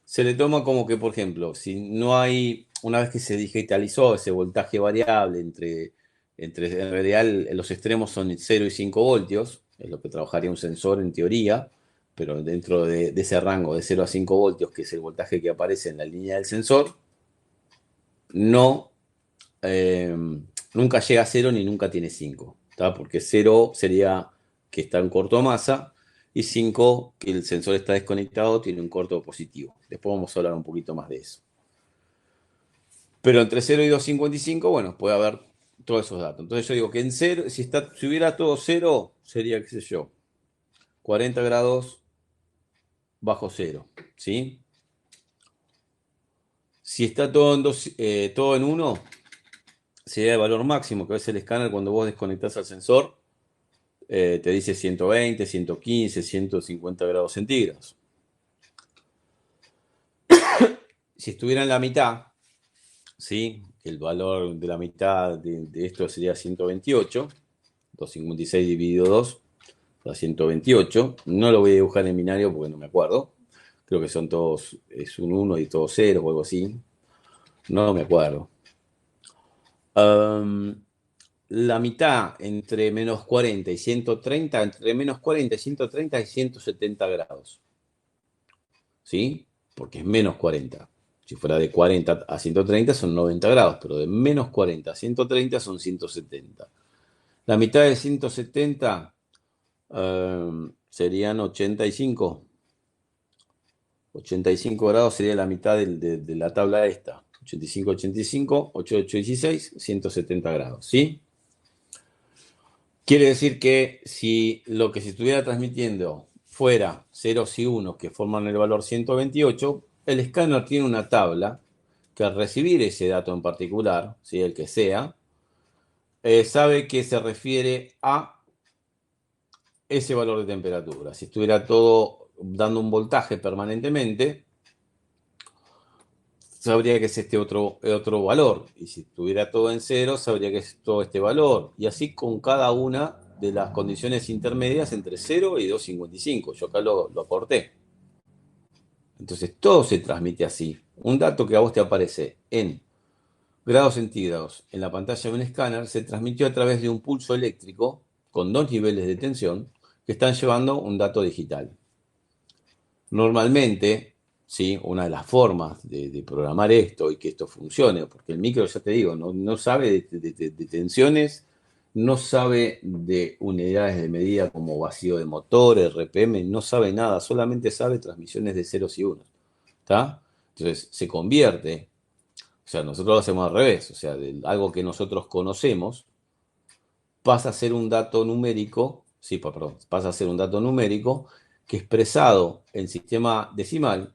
Se le toma como que, por ejemplo, si no hay, una vez que se digitalizó ese voltaje variable en realidad los extremos son 0 y 5 voltios, es lo que trabajaría un sensor en teoría, pero dentro de ese rango de 0 a 5 voltios, que es el voltaje que aparece en la línea del sensor, no, eh, nunca llega a 0 ni nunca tiene 5, ¿tá? Porque 0 sería que está en corto masa y 5 que el sensor está desconectado, tiene un corto positivo. Después vamos a hablar un poquito más de eso. Pero entre 0 y 255, bueno, puede haber todos esos datos. Entonces yo digo que en 0, si hubiera todo 0, sería, qué sé yo, 40 grados bajo 0, ¿sí? Si está todo en 1, sería el valor máximo, que es el escáner cuando vos desconectás al sensor, te dice 120, 115, 150 grados centígrados. Si estuviera en la mitad, ¿sí? El valor de la mitad de esto sería 128, 256 dividido 2, da 128. No lo voy a dibujar en binario porque no me acuerdo. Creo que son todos, es un 1 y todos 0 o algo así. No me acuerdo. La mitad entre menos 40 y 130, entre menos 40 y 130 y 170 grados. ¿Sí? Porque es menos 40. Si fuera de 40 a 130 son 90 grados, pero de menos 40 a 130 son 170. La mitad de 170 serían 85. 85 grados sería la mitad de la tabla esta. 85, 85, 8, 8, 16, 170 grados. ¿Sí? Quiere decir que si lo que se estuviera transmitiendo fuera ceros y unos que forman el valor 128, el escáner tiene una tabla que al recibir ese dato en particular, ¿sí? El que sea, sabe que se refiere a ese valor de temperatura. Si estuviera todo dando un voltaje permanentemente, sabría que es este otro valor. Y si estuviera todo en cero, sabría que es todo este valor. Y así con cada una de las condiciones intermedias entre 0 y 255. Yo acá lo aporté. Entonces todo se transmite así. Un dato que a vos te aparece en grados centígrados en la pantalla de un escáner se transmitió a través de un pulso eléctrico con dos niveles de tensión que están llevando un dato digital. Normalmente, ¿sí? Una de las formas de programar esto y que esto funcione, porque el micro, ya te digo, no sabe de tensiones, no sabe de unidades de medida como vacío de motor, RPM, no sabe nada, solamente sabe transmisiones de ceros y unos. ¿Está? Entonces se convierte, o sea, nosotros lo hacemos al revés, o sea, de algo que nosotros conocemos pasa a ser un dato numérico, sí, perdón, pasa a ser un dato numérico que expresado en sistema decimal,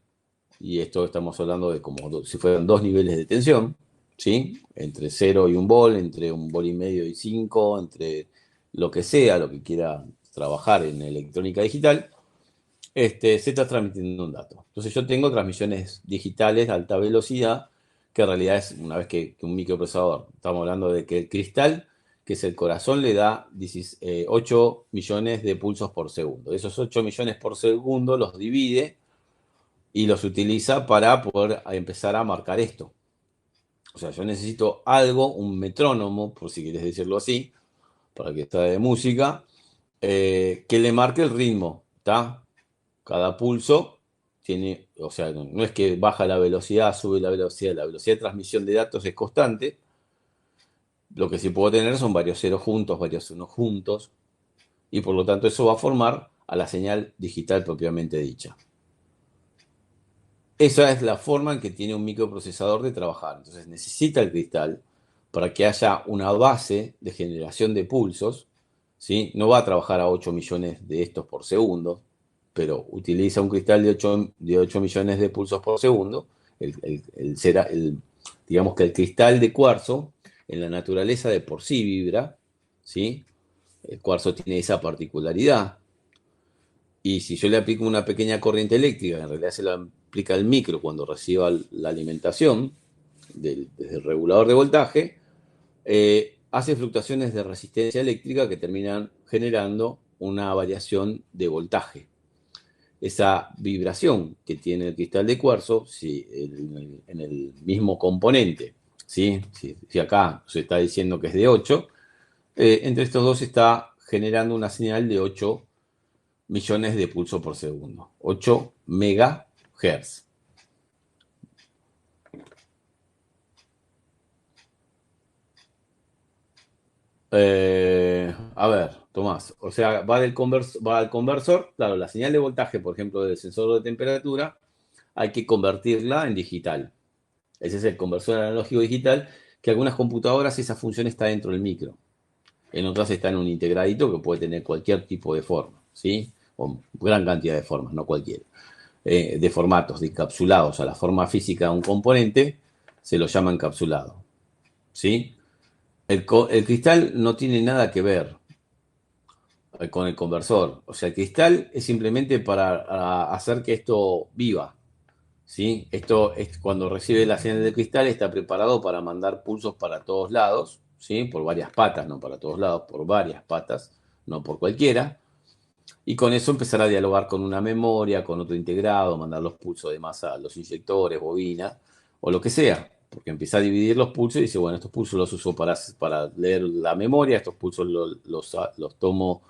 y esto estamos hablando de como si fueran dos niveles de tensión, ¿sí? Entre 0 y 1 volt, entre 1,5 volt y 5, entre lo que sea, lo que quiera trabajar en electrónica digital, se está transmitiendo un dato. Entonces yo tengo transmisiones digitales de alta velocidad, que en realidad es una vez que un microprocesador, estamos hablando de que el cristal, que es el corazón, le da 8 millones de pulsos por segundo. Esos 8 millones por segundo los divide y los utiliza para poder empezar a marcar esto. O sea, yo necesito algo, un metrónomo, por si quieres decirlo así, para que está de música, que le marque el ritmo, ¿está? Cada pulso tiene, o sea, no es que baja la velocidad, sube la velocidad de transmisión de datos es constante. Lo que sí puedo tener son varios ceros juntos, varios unos juntos, y por lo tanto eso va a formar a la señal digital propiamente dicha. Esa es la forma en que tiene un microprocesador de trabajar. Entonces necesita el cristal para que haya una base de generación de pulsos, ¿sí? No va a trabajar a 8 millones de estos por segundo, pero utiliza un cristal de 8 millones de pulsos por segundo. Digamos que el cristal de cuarzo en la naturaleza de por sí vibra, ¿sí? El cuarzo tiene esa particularidad. Y si yo le aplico una pequeña corriente eléctrica, en realidad se la aplica al micro cuando reciba la alimentación desde el regulador de voltaje, hace fluctuaciones de resistencia eléctrica que terminan generando una variación de voltaje. Esa vibración que tiene el cristal de cuarzo, si en el mismo componente, ¿sí? Si acá se está diciendo que es de 8, entre estos dos está generando una señal de 8 millones de pulsos por segundo, 8 megahertz. A ver, Tomás, o sea, va al conversor, claro, la señal de voltaje, por ejemplo, del sensor de temperatura, hay que convertirla en digital. Ese es el conversor analógico digital, que algunas computadoras esa función está dentro del micro. En otras está en un integradito que puede tener cualquier tipo de forma, ¿sí? O gran cantidad de formas, no cualquiera. De formatos, de encapsulados a la forma física de un componente, se lo llama encapsulado, ¿sí? El cristal no tiene nada que ver con el conversor. O sea, el cristal es simplemente para hacer que esto viva, ¿sí? Esto es cuando recibe la señal del cristal, está preparado para mandar pulsos para todos lados, ¿sí? Por varias patas, no para todos lados, por varias patas, no por cualquiera. Y con eso empezar a dialogar con una memoria, con otro integrado, mandar los pulsos de masa a los inyectores, bobina, o lo que sea. Porque empieza a dividir los pulsos y dice, bueno, estos pulsos los uso para leer la memoria, estos pulsos los tomo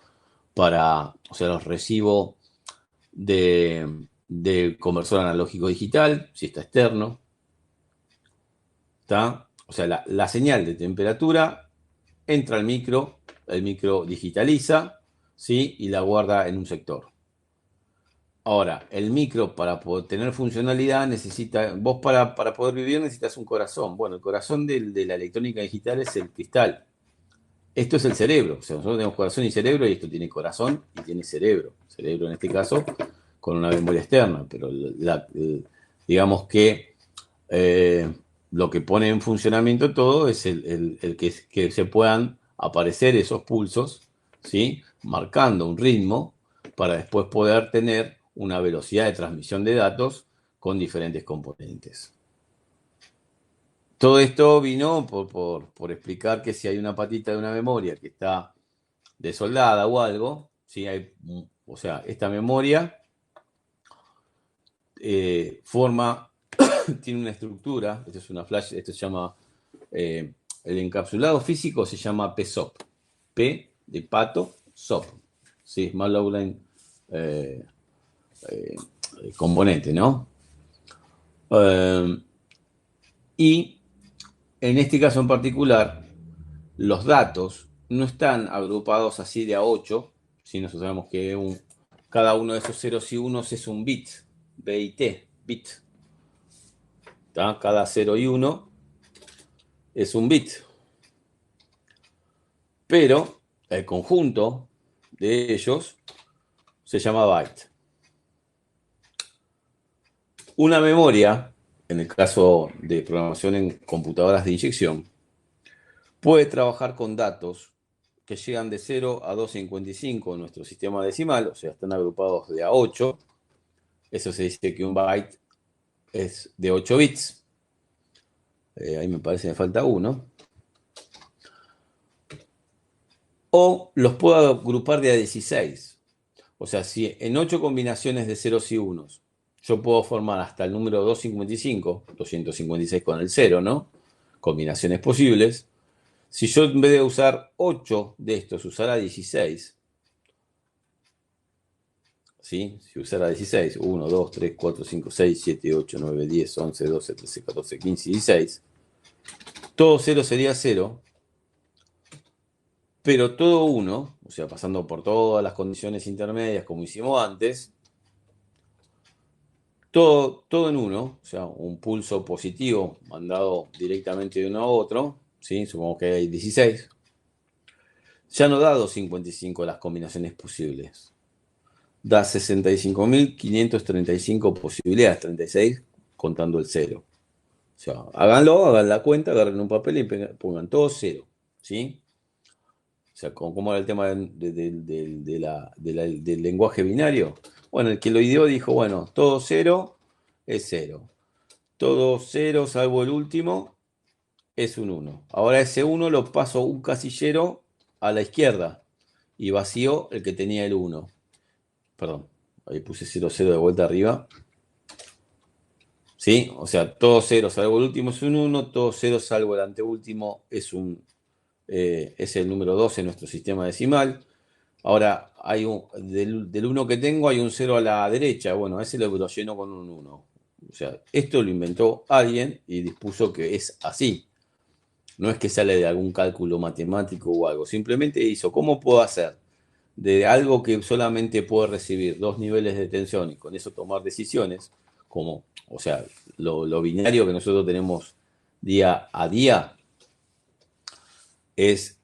o sea, los recibo de conversor analógico digital, si está externo, ¿está? O sea, la señal de temperatura entra al micro, el micro digitaliza, ¿sí? Y la guarda en un sector. Ahora, el micro para poder tener funcionalidad vos para poder vivir necesitas un corazón. Bueno, el corazón de la electrónica digital es el cristal. Esto es el cerebro. O sea, nosotros tenemos corazón y cerebro y esto tiene corazón y tiene cerebro. Cerebro en este caso con una memoria externa, pero digamos que eh, lo que pone en funcionamiento todo es el que se puedan aparecer esos pulsos, ¿sí? Marcando un ritmo para después poder tener una velocidad de transmisión de datos con diferentes componentes. Todo esto vino por explicar que si hay una patita de una memoria que está desoldada o algo, ¿sí? O sea, esta memoria forma, tiene una estructura, esto es una flash, esto se llama, el encapsulado físico se llama PSOP, P de pato, SOP, ¿sí? Mallow Line, componente, ¿no? Y en este caso en particular, los datos no están agrupados así de a 8, si nosotros sabemos que cada uno de esos ceros y unos es un bit, bit, bit. ¿Tá? Cada 0 y 1 es un bit. Pero el conjunto de ellos se llama byte. Una memoria, en el caso de programación en computadoras de inyección, puede trabajar con datos que llegan de 0 a 255 en nuestro sistema decimal, o sea, están agrupados de a 8. Eso se dice que un byte es de 8 bits. Ahí me parece que me falta uno. O los puedo agrupar de a 16. O sea, si en 8 combinaciones de ceros y unos yo puedo formar hasta el número 255, 256 con el 0, ¿no? Combinaciones posibles. Si yo en vez de usar 8 de estos usara 16, ¿sí? Si usara 16, 1, 2, 3, 4, 5, 6, 7, 8, 9, 10, 11, 12, 13, 14, 15 y 16, todo 0 sería 0, pero todo 1, o sea, pasando por todas las condiciones intermedias como hicimos antes, todo en 1, o sea, un pulso positivo mandado directamente de uno a otro, ¿sí? Supongo que hay 16, ya no da 255 las combinaciones posibles. Da 65.535 posibilidades, 36 contando el 0. O sea, háganlo, hagan la cuenta, agarren un papel y pongan todo 0, ¿sí? O sea, ¿cómo era el tema del lenguaje binario? Bueno, el que lo ideó dijo, bueno, todo 0 es 0. Todo 0 salvo el último es un 1. Ahora ese 1 lo paso un casillero a la izquierda y vacío el que tenía el 1. Perdón, ahí puse 0, 0 de vuelta arriba. ¿Sí? O sea, todo 0 salvo el último es un 1, todo 0 salvo el anteúltimo es el número 2 en nuestro sistema decimal. Ahora, del 1 que tengo hay un 0 a la derecha. Bueno, ese lo lleno con un 1. O sea, esto lo inventó alguien y dispuso que es así. No es que sale de algún cálculo matemático o algo. Simplemente hizo, ¿cómo puedo hacer de algo que solamente puede recibir dos niveles de tensión y con eso tomar decisiones, como, o sea, lo binario que nosotros tenemos día a día es,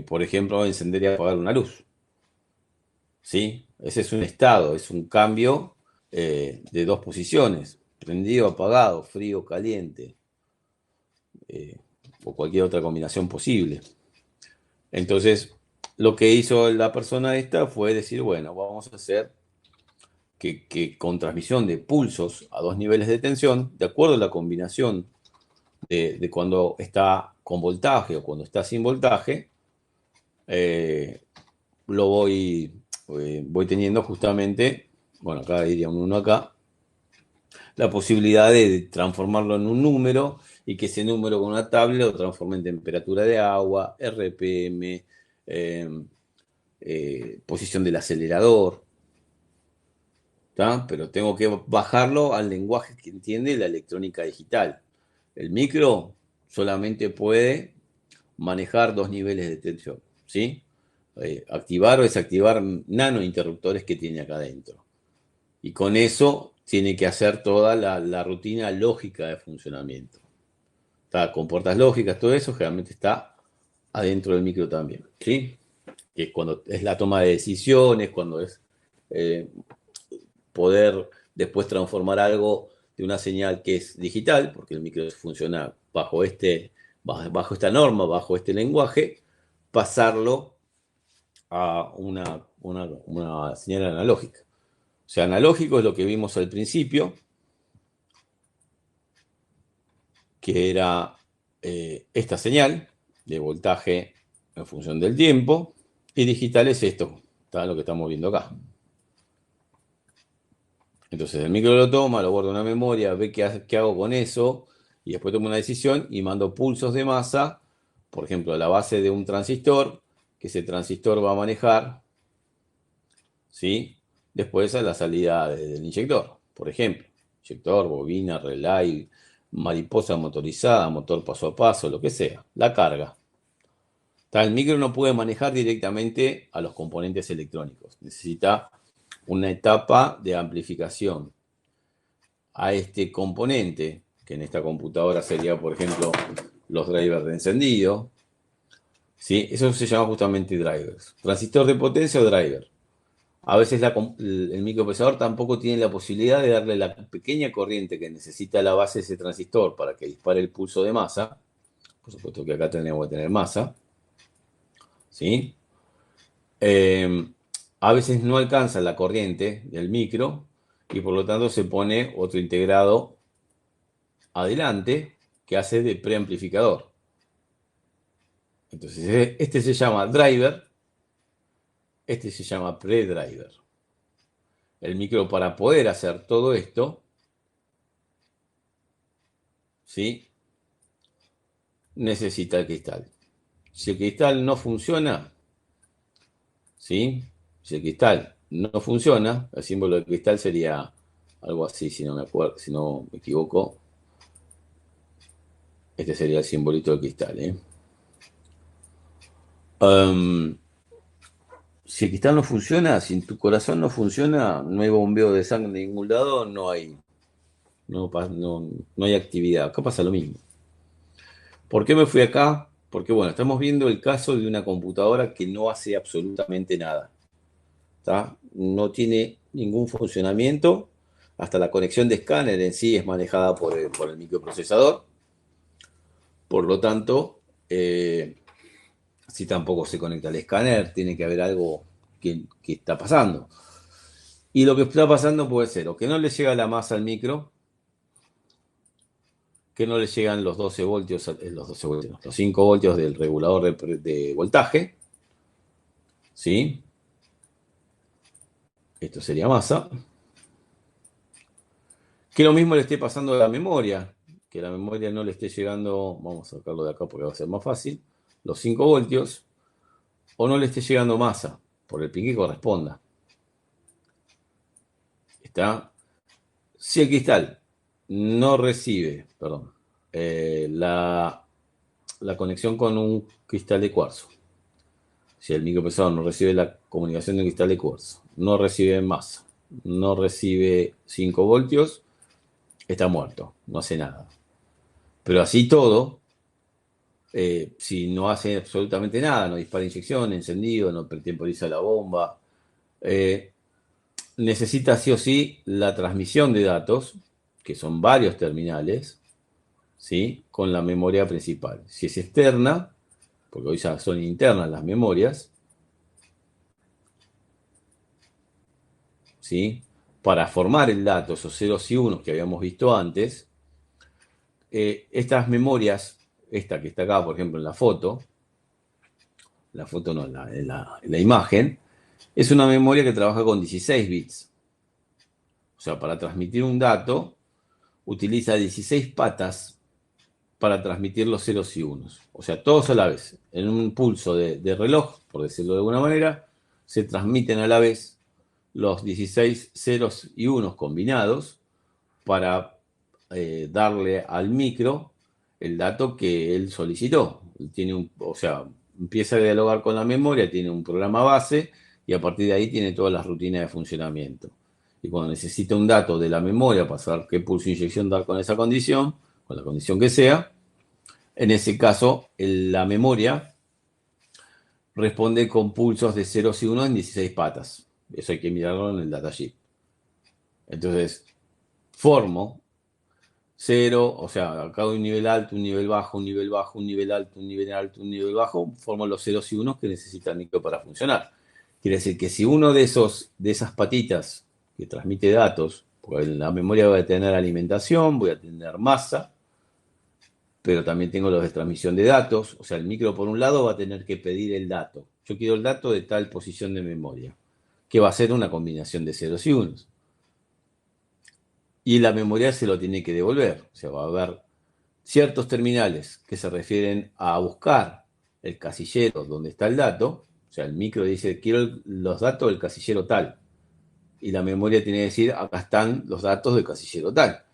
por ejemplo, encender y apagar una luz? ¿Sí? Ese es un estado, es un cambio de dos posiciones, prendido, apagado, frío, caliente, eh, o cualquier otra combinación posible. Entonces, lo que hizo la persona esta fue decir, bueno, vamos a hacer que con transmisión de pulsos a dos niveles de tensión, de acuerdo a la combinación de cuando está con voltaje o cuando está sin voltaje, eh, voy teniendo justamente, bueno, acá diría un 1 acá, la posibilidad de transformarlo en un número y que ese número con una tabla lo transforme en temperatura de agua, RPM, posición del acelerador, ¿tá? Pero tengo que bajarlo al lenguaje que entiende la electrónica digital. El micro solamente puede manejar dos niveles de tensión, ¿sí? Activar o desactivar nanointerruptores que tiene acá adentro. Y con eso tiene que hacer toda la rutina lógica de funcionamiento. ¿Tá? Con puertas lógicas, todo eso generalmente está adentro del micro también, ¿sí? Que cuando es la toma de decisiones, cuando es eh, poder después transformar algo de una señal que es digital, porque el micro funciona bajo esta norma, bajo este lenguaje, pasarlo a una señal analógica. O sea, analógico es lo que vimos al principio, que era esta señal de voltaje en función del tiempo, y digital es esto, está lo que estamos viendo acá. Entonces el micro lo toma, lo guarda en una memoria, ve qué hago con eso, y después tomo una decisión y mando pulsos de masa, por ejemplo, a la base de un transistor, que ese transistor va a manejar, ¿sí? después a la salida del inyector. Por ejemplo, inyector, bobina, relay, mariposa motorizada, motor paso a paso, lo que sea. La carga. El micro no puede manejar directamente a los componentes electrónicos. Necesita una etapa de amplificación a este componente, que en esta computadora sería, por ejemplo, los drivers de encendido. ¿Sí? Eso se llama justamente drivers. Transistor de potencia o driver. A veces el microprocesador tampoco tiene la posibilidad de darle la pequeña corriente que necesita la base de ese transistor para que dispare el pulso de masa. Por supuesto que acá tenemos que tener masa. ¿Sí? Eh, a veces no alcanza la corriente del micro y por lo tanto se pone otro integrado adelante que hace de preamplificador. Entonces, este se llama driver, este se llama predriver. El micro, para poder hacer todo esto, ¿sí? Necesita el cristal. Si el cristal no funciona, ¿sí? Si el cristal no funciona, el símbolo del cristal sería algo así, si no me acuerdo, si no me equivoco. Este sería el simbolito del cristal, ¿eh? Um, si el cristal no funciona, si tu corazón no funciona, no hay bombeo de sangre en ningún lado, no hay actividad. Acá pasa lo mismo. ¿Por qué me fui acá? Porque, bueno, estamos viendo el caso de una computadora que no hace absolutamente nada. ¿Tá? No tiene ningún funcionamiento. Hasta la conexión de escáner en sí es manejada por el microprocesador. Por lo tanto, si tampoco se conecta al escáner, tiene que haber algo que está pasando. Y lo que está pasando puede ser o que no le llega la masa al micro, que no le llegan los 12 voltios, los 12 voltios, los 5 voltios del regulador de voltaje, ¿sí? Esto sería masa. Que lo mismo le esté pasando a la memoria, que la memoria no le esté llegando, vamos a sacarlo de acá porque va a ser más fácil, los 5 voltios, o no le esté llegando masa, por el pin que corresponda. ¿Está? Si el cristal no recibe, perdón, la conexión con un cristal de cuarzo, si el microprocesador no recibe la comunicación de un cristal de cuarzo, no recibe masa, no recibe 5 voltios, está muerto, no hace nada. Pero así todo, si no hace absolutamente nada, no dispara inyección, encendido, no pretemporiza la bomba, eh, necesita sí o sí la transmisión de datos, que son varios terminales, ¿sí? Con la memoria principal. Si es externa, porque hoy ya son internas las memorias, ¿sí? Para formar el dato, esos ceros y unos que habíamos visto antes, estas memorias, esta que está acá, por ejemplo, en la foto no, en la imagen, es una memoria que trabaja con 16 bits. O sea, para transmitir un dato, utiliza 16 patas para transmitir los ceros y unos. O sea, todos a la vez. En un pulso de reloj, por decirlo de alguna manera, se transmiten a la vez los 16 ceros y unos combinados para darle al micro el dato que él solicitó. O sea, empieza a dialogar con la memoria, tiene un programa base y a partir de ahí tiene todas las rutinas de funcionamiento. Y cuando necesita un dato de la memoria para saber qué pulso de inyección dar con esa condición, con la condición que sea, en ese caso la memoria responde con pulsos de 0 y 1 en 16 patas. Eso hay que mirarlo en el datasheet. Entonces, formo cero, o sea, acá hay un nivel alto, un nivel bajo, un nivel bajo, un nivel alto, un nivel alto, un nivel bajo, formo los ceros y unos que necesita el micro para funcionar. Quiere decir que si uno de esas patitas que transmite datos, porque en la memoria voy a tener alimentación, voy a tener masa, pero también tengo los de transmisión de datos, o sea, el micro por un lado va a tener que pedir el dato. Yo quiero el dato de tal posición de memoria, que va a ser una combinación de ceros y unos. Y la memoria se lo tiene que devolver, o sea, va a haber ciertos terminales que se refieren a buscar el casillero donde está el dato, o sea, el micro dice, quiero los datos del casillero tal. y la memoria tiene que decir, acá están los datos del casillero tal.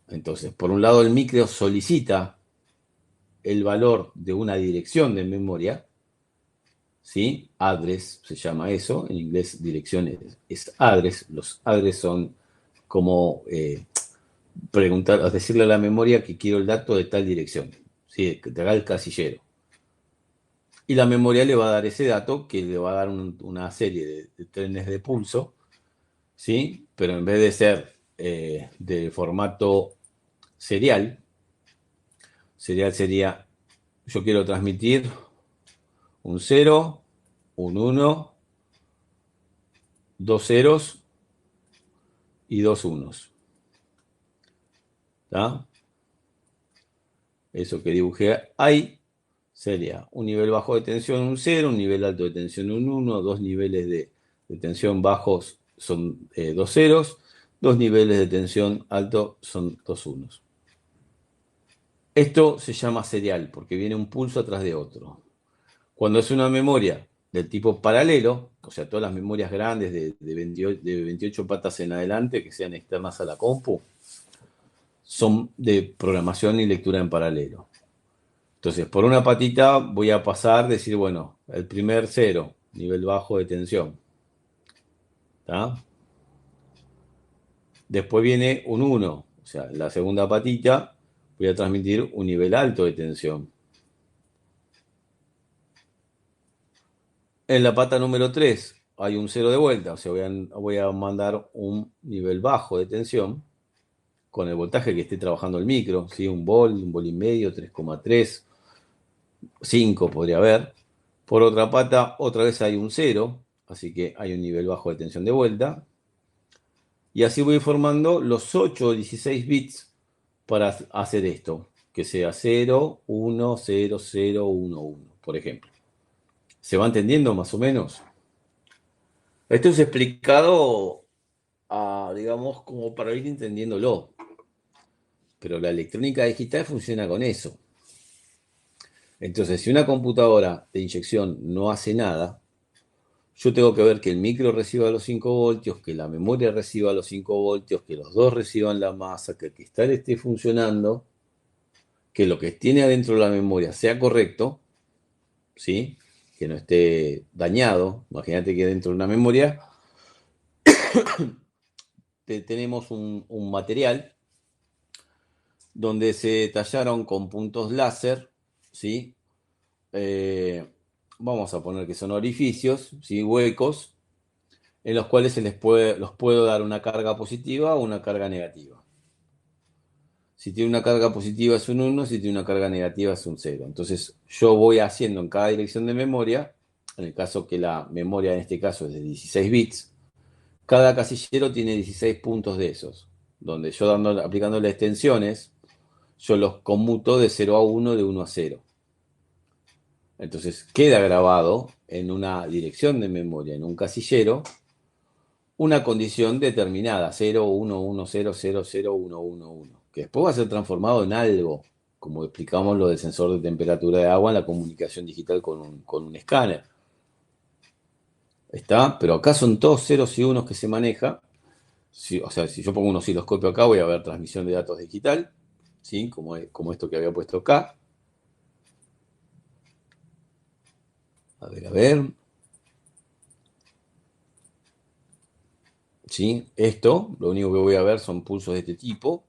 Entonces, por un lado, el micro solicita el valor de una dirección de memoria, ¿sí? Address se llama eso, en inglés dirección es address. Los address son como preguntar, decirle a la memoria que quiero el dato de tal dirección, ¿sí? Que te haga el casillero. Y la memoria le va a dar ese dato que le va a dar una serie de trenes de pulso, ¿sí? Pero en vez de ser de formato serial, serial sería, yo quiero transmitir un cero, un uno, dos ceros y dos unos. ¿Tá? Eso que dibujé ahí sería un nivel bajo de tensión, un cero, un nivel alto de tensión, un uno, dos niveles de tensión bajos son dos ceros, dos niveles de tensión alto son dos unos. Esto se llama serial porque viene un pulso atrás de otro. Cuando es una memoria del tipo paralelo, o sea, todas las memorias grandes de 28 patas en adelante que sean externas a la compu, son de programación y lectura en paralelo. Entonces, por una patita voy a pasar, decir, bueno, el primer cero, nivel bajo de tensión. ¿Tá? Después viene un 1, o sea, la segunda patita voy a transmitir un nivel alto de tensión. En la pata número 3 hay un 0 de vuelta, o sea, voy a mandar un nivel bajo de tensión con el voltaje que esté trabajando el micro, ¿sí? Un vol y medio, 3,3, 5 podría haber. Por otra pata, otra vez hay un 0, así que hay un nivel bajo de tensión de vuelta. Y así voy formando los 8 o 16 bits para hacer esto, que sea 0, 1, 0, 0, 1, 1, por ejemplo. ¿Se va entendiendo más o menos? Esto es explicado, digamos, como para ir entendiéndolo. Pero la electrónica digital funciona con eso. Entonces, si una computadora de inyección no hace nada, yo tengo que ver que el micro reciba los 5 voltios, que la memoria reciba los 5 voltios, que los dos reciban la masa, que el cristal esté funcionando, que lo que tiene adentro de la memoria sea correcto, ¿sí? Que no esté dañado. Imagínate que dentro de una memoria tenemos un material donde se tallaron con puntos láser, ¿sí? Eh, Vamos a poner que son orificios, ¿sí? Huecos, en los cuales los puedo dar una carga positiva o una carga negativa. Si tiene una carga positiva es un 1, si tiene una carga negativa es un 0. Entonces yo voy haciendo en cada dirección de memoria, en el caso que la memoria en este caso es de 16 bits, cada casillero tiene 16 puntos de esos, donde yo aplicándole extensiones, yo los conmuto de 0 a 1, de 1 a 0. Entonces queda grabado en una dirección de memoria, en un casillero, una condición determinada, 0, 1, 1, 0, 0, 0, 1, 1, 1, que después va a ser transformado en algo, como explicamos lo del sensor de temperatura de agua en la comunicación digital con un escáner. ¿Está? Pero acá son todos ceros y unos que se maneja. O sea, si yo pongo un osciloscopio acá, voy a ver transmisión de datos digital, ¿sí? Como esto que había puesto acá. A ver, a ver. ¿Sí? Esto, lo único que voy a ver son pulsos de este tipo.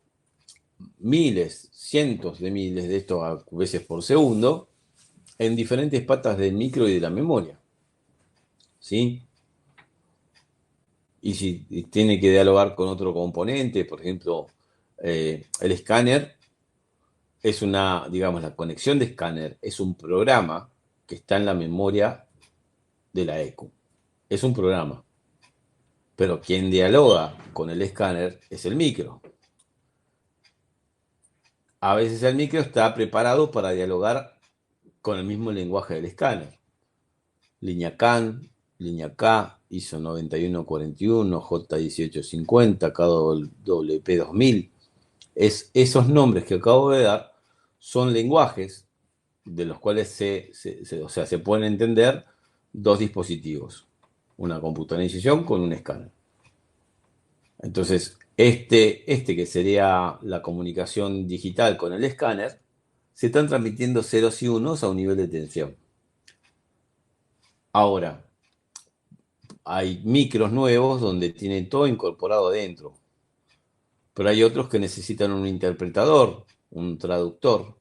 Miles, cientos de miles de estos a veces por segundo, en diferentes patas del micro y de la memoria. ¿Sí? Y si tiene que dialogar con otro componente, por ejemplo, el escáner es una, digamos, la conexión de escáner es un programa que está en la memoria de la ECU. Es un programa. Pero quien dialoga con el escáner es el micro. A veces el micro está preparado para dialogar con el mismo lenguaje del escáner. Línea CAN, línea K, ISO 9141, J1850, KWP 2000. Esos nombres que acabo de dar son lenguajes de los cuales o sea, se pueden entender dos dispositivos, una computadora de incisión con un escáner. Entonces, este que sería la comunicación digital con el escáner, se están transmitiendo ceros y unos a un nivel de tensión. Ahora, hay micros nuevos donde tienen todo incorporado adentro, pero hay otros que necesitan un interpretador, un traductor,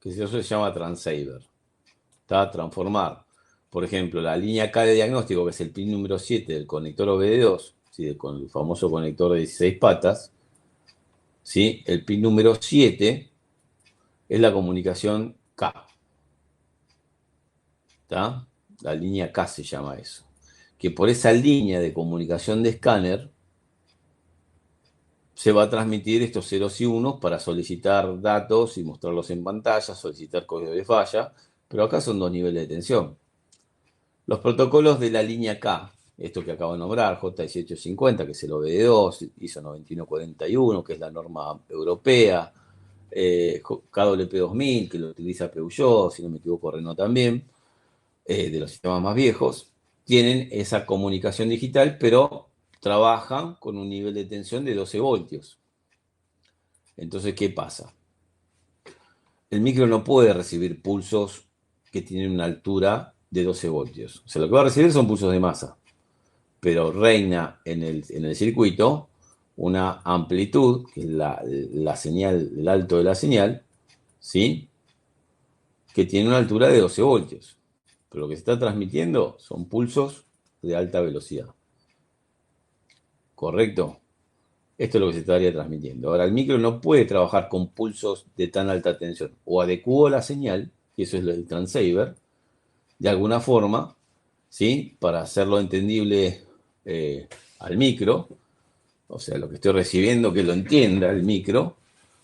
que eso se llama transceiver. Está transformar. Por ejemplo, la línea K de diagnóstico, que es el pin número 7 del conector OBD2, ¿sí? Con el famoso conector de 16 patas, ¿sí? El pin número 7 es la comunicación K. ¿Está? La línea K se llama eso. Que por esa línea de comunicación de escáner se va a transmitir estos ceros y unos para solicitar datos y mostrarlos en pantalla, solicitar código de falla, pero acá son dos niveles de tensión. Los protocolos de la línea K, esto que acabo de nombrar, J1850, que es el OBD2, ISO 9141, que es la norma europea, KWP 2000, que lo utiliza Peugeot, si no me equivoco, Renault también, de los sistemas más viejos, tienen esa comunicación digital, pero trabajan con un nivel de tensión de 12 voltios. Entonces, ¿qué pasa? El micro no puede recibir pulsos que tienen una altura de 12 voltios. O sea, lo que va a recibir son pulsos de masa, pero reina en el circuito una amplitud, que es la señal, el alto de la señal, ¿sí? Que tiene una altura de 12 voltios. Pero lo que se está transmitiendo son pulsos de alta velocidad. ¿Correcto? Esto es lo que se estaría transmitiendo. Ahora, el micro no puede trabajar con pulsos de tan alta tensión. O adecuó la señal, y eso es el transceiver, de alguna forma, ¿sí? Para hacerlo entendible al micro, o sea, lo que estoy recibiendo, que lo entienda el micro,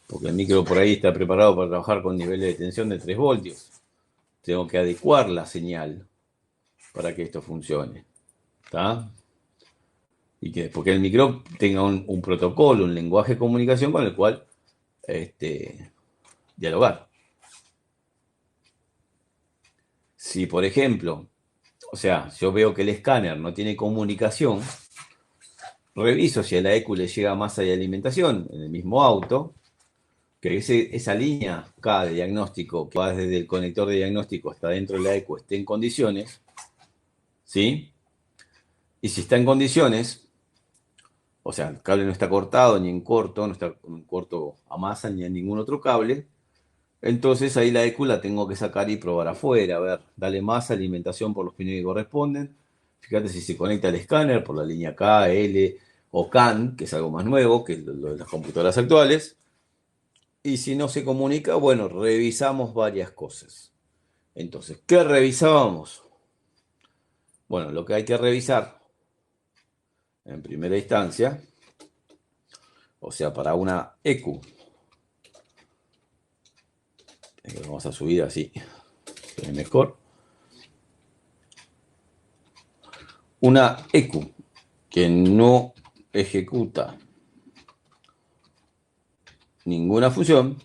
porque el micro por ahí está preparado para trabajar con niveles de tensión de 3 voltios. Tengo que adecuar la señal para que esto funcione. ¿Está? Y que porque el micro tenga un protocolo, un lenguaje de comunicación con el cual dialogar. Si, por ejemplo, o sea, yo veo que el escáner no tiene comunicación, reviso si a la EQ le llega masa de alimentación en el mismo auto, que esa línea K de diagnóstico que va desde el conector de diagnóstico hasta dentro de la EQ esté en condiciones, ¿sí? Y si está en condiciones, o sea, el cable no está cortado ni en corto, no está en corto a masa ni en ningún otro cable, entonces ahí la EQ la tengo que sacar y probar afuera, a ver, dale masa, alimentación por los pines que corresponden. Fíjate si se conecta al escáner por la línea K, L o CAN, que es algo más nuevo que lo de las computadoras actuales. Y si no se comunica, bueno, revisamos varias cosas. Entonces, ¿qué revisábamos? Bueno, lo que hay que revisar en primera instancia, o sea, para una EQ, vamos a subir así, se ve mejor. Una EQ que no ejecuta ninguna función,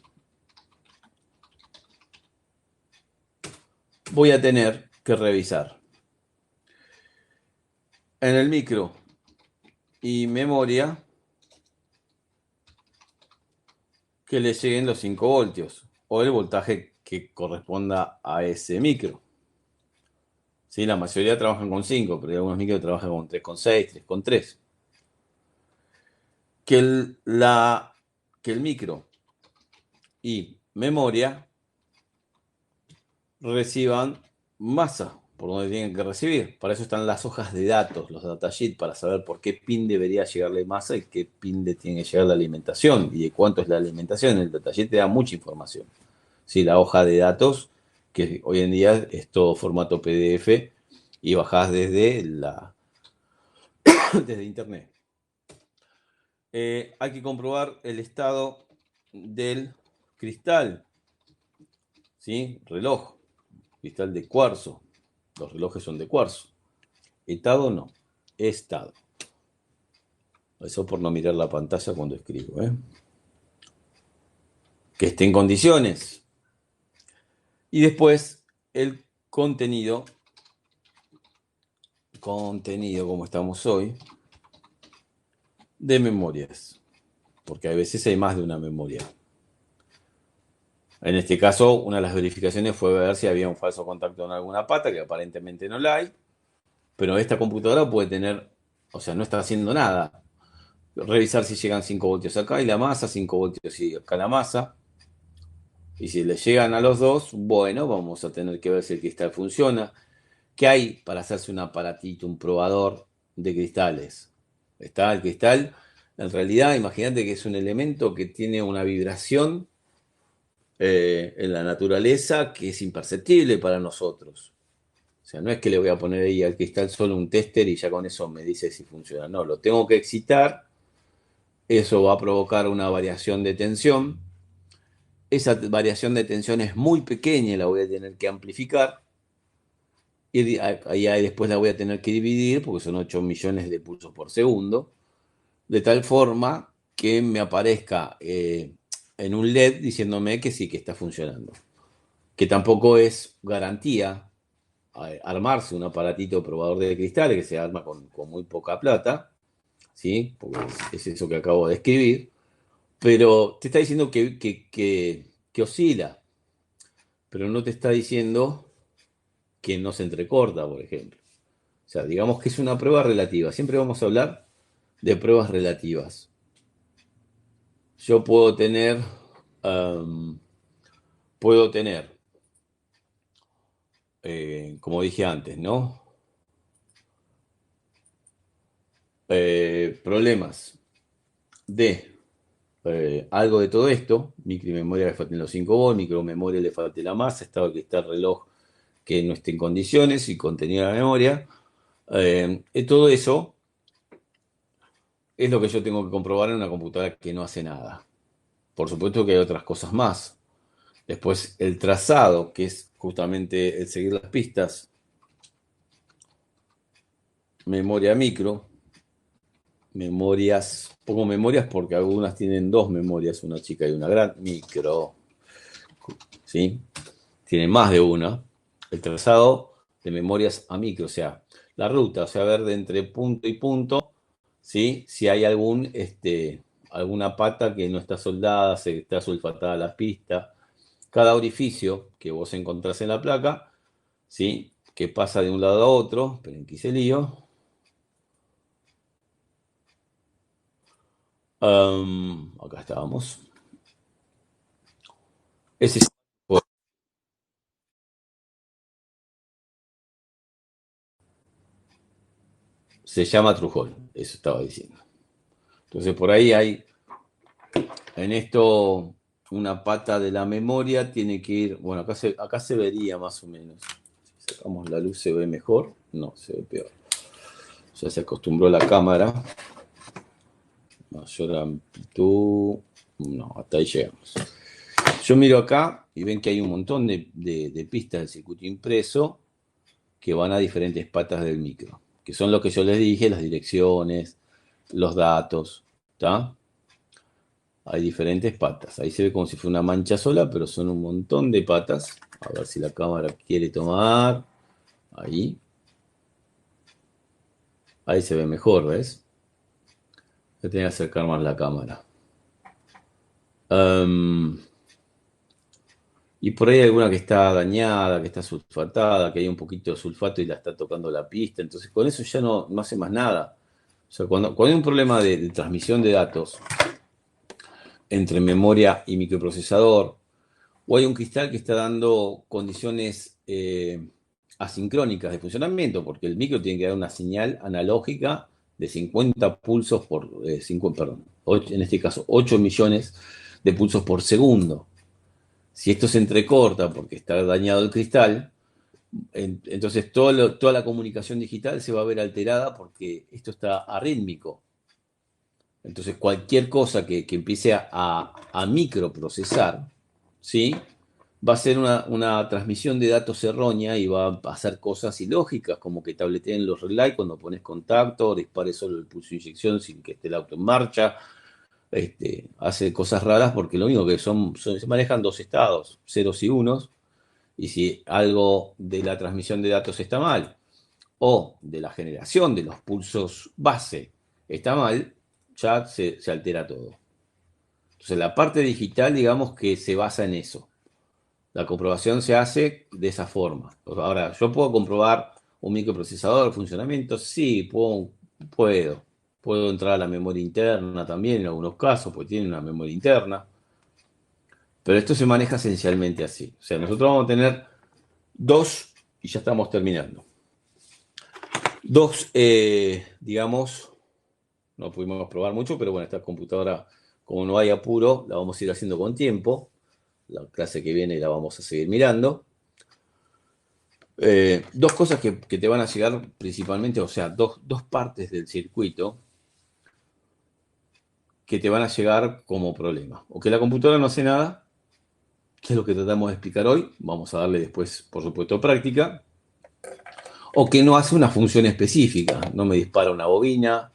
voy a tener que revisar en el micro y memoria que le lleguen los 5 voltios o el voltaje que corresponda a ese micro. ¿Sí? La mayoría trabajan con 5, pero hay algunos micros que trabajan con 3,6, 3,3. Que el micro y memoria reciban masa por donde tienen que recibir. Para eso están las hojas de datos, los datasheets, para saber por qué pin debería llegarle masa y qué pin le tiene que llegar la alimentación y de cuánto es la alimentación. El datasheet te da mucha información. Sí, la hoja de datos, que hoy en día es todo formato PDF y bajás desde internet. Hay que comprobar el estado del cristal, ¿sí? Reloj, cristal de cuarzo. Los relojes son de cuarzo. Etado no, estado. Eso por no mirar la pantalla cuando escribo. Que esté en condiciones. Y después el contenido como estamos hoy, de memorias, porque a veces hay más de una memoria. En este caso, una de las verificaciones fue ver si había un falso contacto en alguna pata, que aparentemente no la hay, pero esta computadora puede tener, o sea, no está haciendo nada. Revisar si llegan 5 voltios acá y la masa, 5 voltios y acá la masa. Y si le llegan a los dos, bueno, vamos a tener que ver si el cristal funciona. ¿Qué hay para hacerse un aparatito, un probador de cristales? Está el cristal. En realidad, imagínate que es un elemento que tiene una vibración en la naturaleza que es imperceptible para nosotros. O sea, no es que le voy a poner ahí al cristal solo un tester y ya con eso me dice si funciona. No, lo tengo que excitar. Eso va a provocar una variación de tensión. Esa variación de tensión es muy pequeña y la voy a tener que amplificar. Y ahí después la voy a tener que dividir porque son 8 millones de pulsos por segundo. De tal forma que me aparezca en un LED diciéndome que sí, que está funcionando. Que tampoco es garantía armarse un aparatito probador de cristales que se arma con muy poca plata, ¿sí? Porque es eso que acabo de escribir, pero te está diciendo que oscila, pero no te está diciendo que no se entrecorta, por ejemplo. O sea, digamos que es una prueba relativa. Siempre vamos a hablar de pruebas relativas. Yo um, puedo tener, como dije antes, ¿no? Problemas de algo de todo esto, micromemoria le falten los 5 volts, micromemoria le falte la masa, estado que está el reloj que no esté en condiciones y contenido de la memoria. Todo eso es lo que yo tengo que comprobar en una computadora que no hace nada. Por supuesto que hay otras cosas más. Después el trazado, que es justamente el seguir las pistas, memoria micro, memorias, pongo memorias porque algunas tienen dos memorias, una chica y una gran micro, ¿sí? Tienen más de una. El trazado de memorias a micro, o sea, la ruta, o sea, ver de entre punto y punto, ¿sí? Si hay alguna pata que no está soldada, se está sulfatada la pista. Cada orificio que vos encontrás en la placa, ¿sí? Que pasa de un lado a otro, esperen que hice lío. Acá estábamos. Ese se llama Trujol, eso estaba diciendo. Entonces por ahí hay, en esto, una pata de la memoria tiene que ir, bueno, acá se vería más o menos. Si sacamos la luz se ve mejor, no, se ve peor. Ya se acostumbró la cámara. Mayor amplitud, no, hasta ahí llegamos. Yo miro acá y ven que hay un montón de pistas del circuito impreso que van a diferentes patas del micro, que son lo que yo les dije, las direcciones, los datos, ¿está? Hay diferentes patas. Ahí se ve como si fuera una mancha sola, pero son un montón de patas. A ver si la cámara quiere tomar. Ahí. Ahí se ve mejor, ¿ves? Voy a tener que acercar más la cámara. Um, y por ahí hay alguna que está dañada, que está sulfatada, que hay un poquito de sulfato y la está tocando la pista. Entonces con eso ya no hace más nada. O sea, cuando hay un problema de transmisión de datos entre memoria y microprocesador, o hay un cristal que está dando condiciones asincrónicas de funcionamiento, porque el micro tiene que dar una señal analógica de 50 pulsos por, perdón, en este caso 8 millones de pulsos por segundo. Si esto se entrecorta porque está dañado el cristal, entonces toda la comunicación digital se va a ver alterada porque esto está arrítmico. Entonces cualquier cosa que empiece a microprocesar, ¿sí? Va a ser una transmisión de datos errónea y va a hacer cosas ilógicas, como que tableteen los relay cuando pones contacto, dispare solo el pulso de inyección sin que esté el auto en marcha. Hace cosas raras porque lo único que se manejan dos estados, ceros y unos, y si algo de la transmisión de datos está mal o de la generación de los pulsos base está mal, ya se altera todo. Entonces la parte digital, digamos que se basa en eso. La comprobación se hace de esa forma. Ahora, ¿yo puedo comprobar un microprocesador, el funcionamiento? Sí, puedo. Puedo entrar a la memoria interna también en algunos casos, porque tiene una memoria interna. Pero esto se maneja esencialmente así. O sea, nosotros vamos a tener dos, y ya estamos terminando. Dos, digamos, no pudimos probar mucho, pero bueno, esta computadora, como no hay apuro, la vamos a ir haciendo con tiempo. La clase que viene la vamos a seguir mirando. Dos cosas que te van a llegar principalmente, o sea, dos partes del circuito que te van a llegar como problema. O que la computadora no hace nada, que es lo que tratamos de explicar hoy, vamos a darle después, por supuesto, práctica, o que no hace una función específica, no me dispara una bobina,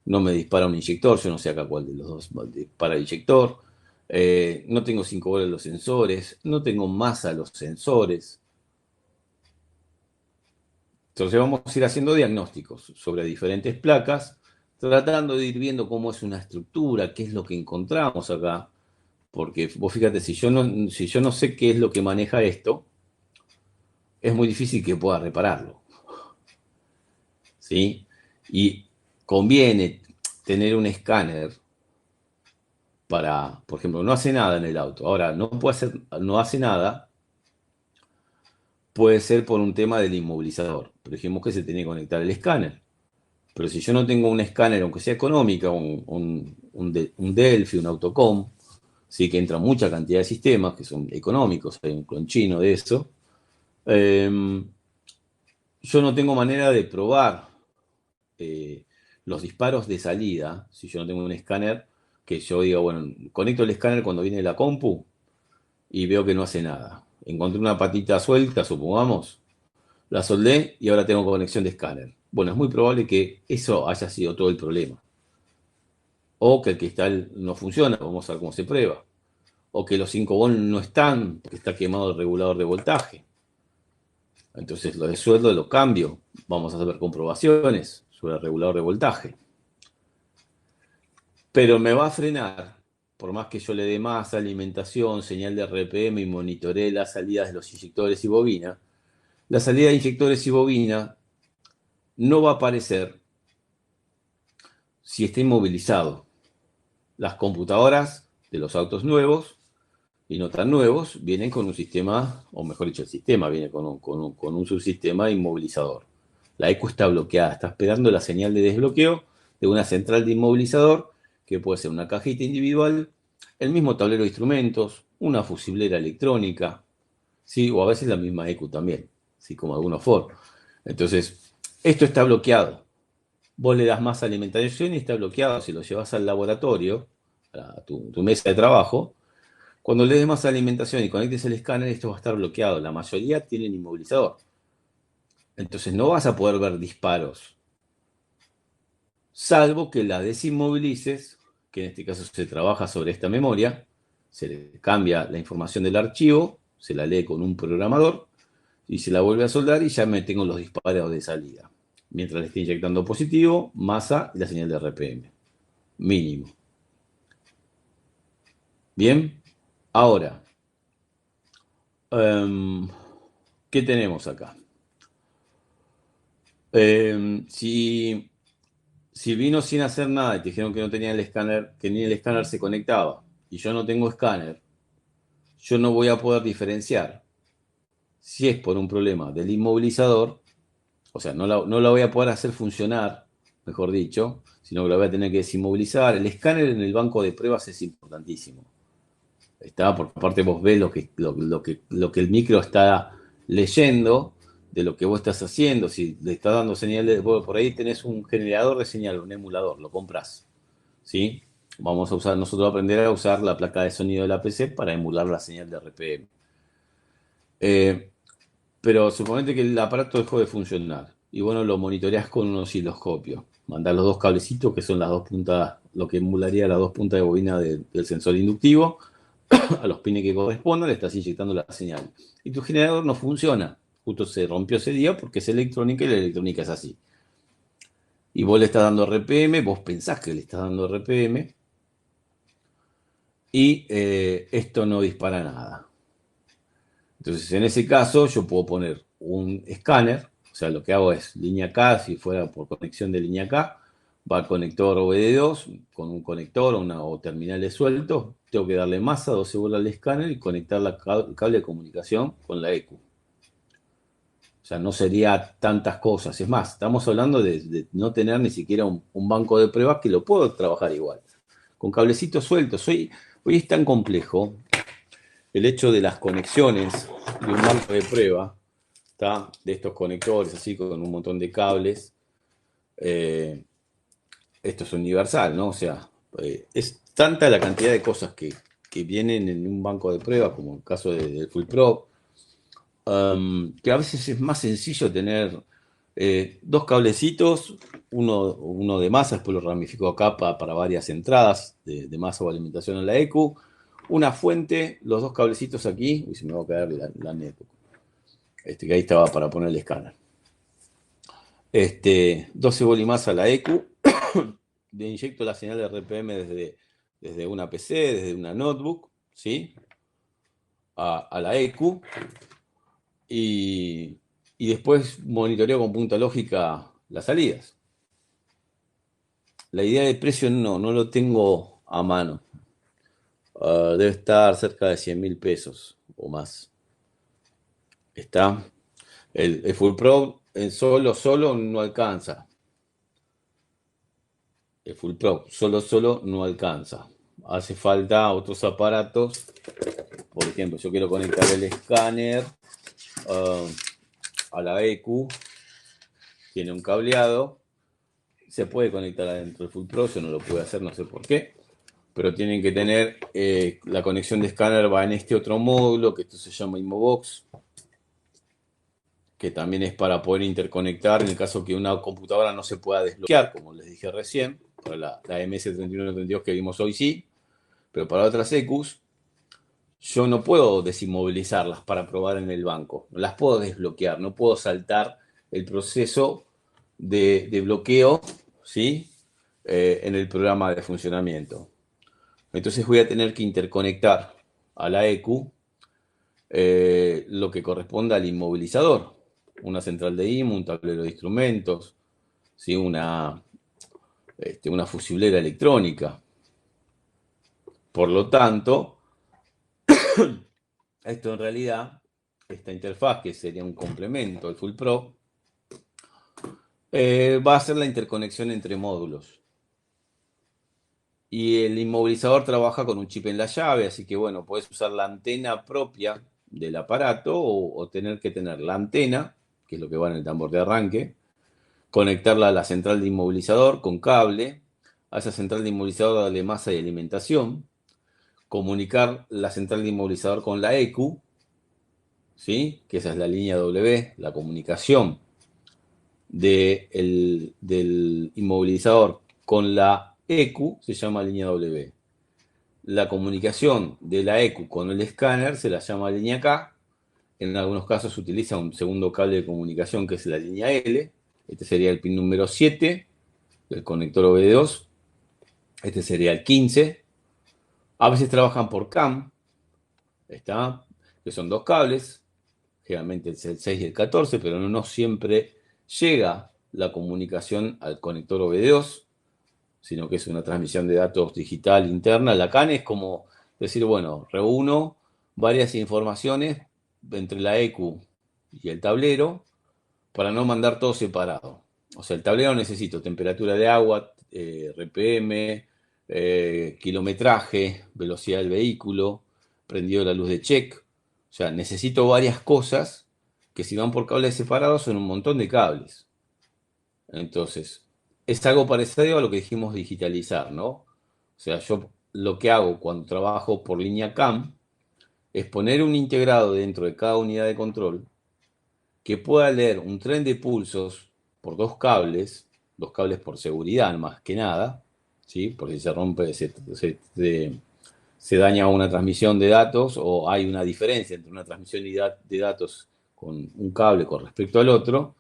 no me dispara un inyector, yo no sé acá cuál de los dos dispara el inyector, no tengo 5 horas los sensores, no tengo masa los sensores. Entonces vamos a ir haciendo diagnósticos sobre diferentes placas, tratando de ir viendo cómo es una estructura, qué es lo que encontramos acá, porque vos fíjate, si yo no sé qué es lo que maneja esto, es muy difícil que pueda repararlo, ¿sí? Y conviene tener un escáner para, por ejemplo, no hace nada en el auto. Ahora, no hace nada, puede ser por un tema del inmovilizador. Pero dijimos que se tiene que conectar el escáner. Pero si yo no tengo un escáner, aunque sea económica, un Delphi, un Autocom, sí que entra mucha cantidad de sistemas que son económicos, hay un clonchino de eso, eh, yo no tengo manera de probar eh, los disparos de salida, si yo no tengo un escáner, que yo diga, bueno, conecto el escáner cuando viene la compu y veo que no hace nada. Encontré una patita suelta, supongamos, la soldé y ahora tengo conexión de escáner. Bueno, es muy probable que eso haya sido todo el problema. O que el cristal no funciona, vamos a ver cómo se prueba. O que los 5 volts no están, porque está quemado el regulador de voltaje. Entonces lo desueldo, lo cambio. Vamos a hacer comprobaciones sobre el regulador de voltaje. Pero me va a frenar, por más que yo le dé más alimentación, señal de RPM y monitoree las salidas de los inyectores y bobina. La salida de inyectores y bobina no va a aparecer si está inmovilizado. Las computadoras de los autos nuevos y no tan nuevos vienen con un sistema, o mejor dicho, el sistema viene con un subsistema inmovilizador. La ECU está bloqueada, está esperando la señal de desbloqueo de una central de inmovilizador, que puede ser una cajita individual, el mismo tablero de instrumentos, una fusiblera electrónica, ¿sí? O a veces la misma ECU también, ¿sí? Como algunos for. Entonces, esto está bloqueado. Vos le das más alimentación y está bloqueado. Si lo llevas al laboratorio, a tu mesa de trabajo, cuando le des más alimentación y conectes el escáner, esto va a estar bloqueado. La mayoría tienen inmovilizador. Entonces no vas a poder ver disparos, salvo que la desinmovilices, que en este caso se trabaja sobre esta memoria, se le cambia la información del archivo, se la lee con un programador y se la vuelve a soldar y ya me tengo los disparos de salida. Mientras le esté inyectando positivo, masa y la señal de RPM. Mínimo. Bien. Ahora, ¿qué tenemos acá? Si vino sin hacer nada y te dijeron que no tenía el escáner, que ni el escáner se conectaba, y yo no tengo escáner, yo no voy a poder diferenciar si es por un problema del inmovilizador, o sea, no la voy a poder hacer funcionar, mejor dicho, sino que la voy a tener que desinmovilizar. El escáner en el banco de pruebas es importantísimo. Está, porque aparte vos ves lo que el micro está leyendo de lo que vos estás haciendo. Si le estás dando señales, por ahí tenés un generador de señal, un emulador, lo compras, ¿sí? Vamos a usar, nosotros aprender a usar la placa de sonido de la PC para emular la señal de RPM. Pero suponete que el aparato dejó de funcionar y bueno, lo monitoreás con un osciloscopio. Mandás los dos cablecitos que son las dos puntas, lo que emularía las dos puntas de bobina del sensor inductivo a los pines que correspondan, le estás inyectando la señal. Y tu generador no funciona. Justo se rompió ese día porque es electrónica y la electrónica es así. y vos le estás dando RPM, vos pensás que le estás dando RPM, y esto no dispara nada. Entonces, en ese caso, yo puedo poner un escáner, o sea, lo que hago es línea K, si fuera por conexión de línea K, va al conector OBD2 con un conector o terminales sueltos, tengo que darle masa 12 bolas al escáner y conectar el cable de comunicación con la EQ. O sea, no sería tantas cosas. Es más, estamos hablando de no tener ni siquiera un banco de pruebas que lo puedo trabajar igual. Con cablecitos sueltos. Hoy es tan complejo el hecho de las conexiones de un banco de prueba, ¿tá? De estos conectores, así con un montón de cables. Eh, Esto es universal, ¿no? O sea, es tanta la cantidad de cosas que vienen en un banco de prueba, como el caso del Full Pro, que a veces es más sencillo tener dos cablecitos, uno de masa, después lo ramifico acá para varias entradas de masa o alimentación en la EQ, una fuente, los dos cablecitos aquí, y se me va a caer la netbook, que ahí estaba para poner el escáner. 12 volt y más a la EQ, le inyecto la señal de RPM desde una PC, desde una notebook, ¿sí? A la EQ, y, y después monitoreo con punta lógica las salidas. La idea de precio no lo tengo a mano. Debe estar cerca de 100.000 pesos o más. Está. El Full Pro en solo no alcanza. El Full Pro solo no alcanza. Hace falta otros aparatos. Por ejemplo, yo quiero conectar el escáner uh, a la EQ. Tiene un cableado. Se puede conectar adentro del Full Pro. Yo no lo puedo hacer, no sé por qué. Pero tienen que tener la conexión de escáner va en este otro módulo, que esto se llama ImoBox, que también es para poder interconectar en el caso que una computadora no se pueda desbloquear, como les dije recién, para la MS3132 que vimos hoy sí, pero para otras EQs yo no puedo desinmovilizarlas para probar en el banco, no las puedo desbloquear, no puedo saltar el proceso de bloqueo, ¿sí? En el programa de funcionamiento. Entonces voy a tener que interconectar a la EQ lo que corresponda al inmovilizador. Una central de IMU, un tablero de instrumentos, ¿sí? Una fusiblera electrónica. Por lo tanto, esto en realidad, esta interfaz, que sería un complemento al Full Pro, va a ser la interconexión entre módulos. Y el inmovilizador trabaja con un chip en la llave, así que bueno, puedes usar la antena propia del aparato o tener que tener la antena, que es lo que va en el tambor de arranque, conectarla a la central de inmovilizador con cable, a esa central de inmovilizador darle masa y alimentación, comunicar la central de inmovilizador con la EQ, ¿sí? Que esa es la línea W, la comunicación del inmovilizador con la EQ se llama línea W. La comunicación de la EQ con el escáner se la llama línea K. En algunos casos se utiliza un segundo cable de comunicación que es la línea L. Este sería el pin número 7 del conector OBD2. Este sería el 15. A veces trabajan por CAM, ¿está? Que son dos cables, generalmente es el 6 y el 14, pero no siempre llega la comunicación al conector OBD2, sino que es una transmisión de datos digital interna. La CAN es como decir, bueno, reúno varias informaciones entre la EQ y el tablero para no mandar todo separado. O sea, el tablero necesito temperatura de agua, RPM, kilometraje, velocidad del vehículo, prendido la luz de check. O sea, necesito varias cosas que si van por cables separados son un montón de cables. Entonces, es algo parecido a lo que dijimos digitalizar, ¿no? O sea, yo lo que hago cuando trabajo por línea CAM es poner un integrado dentro de cada unidad de control que pueda leer un tren de pulsos por dos cables por seguridad más que nada, ¿sí? Por si se rompe, se daña una transmisión de datos o hay una diferencia entre una transmisión de datos con un cable con respecto al otro,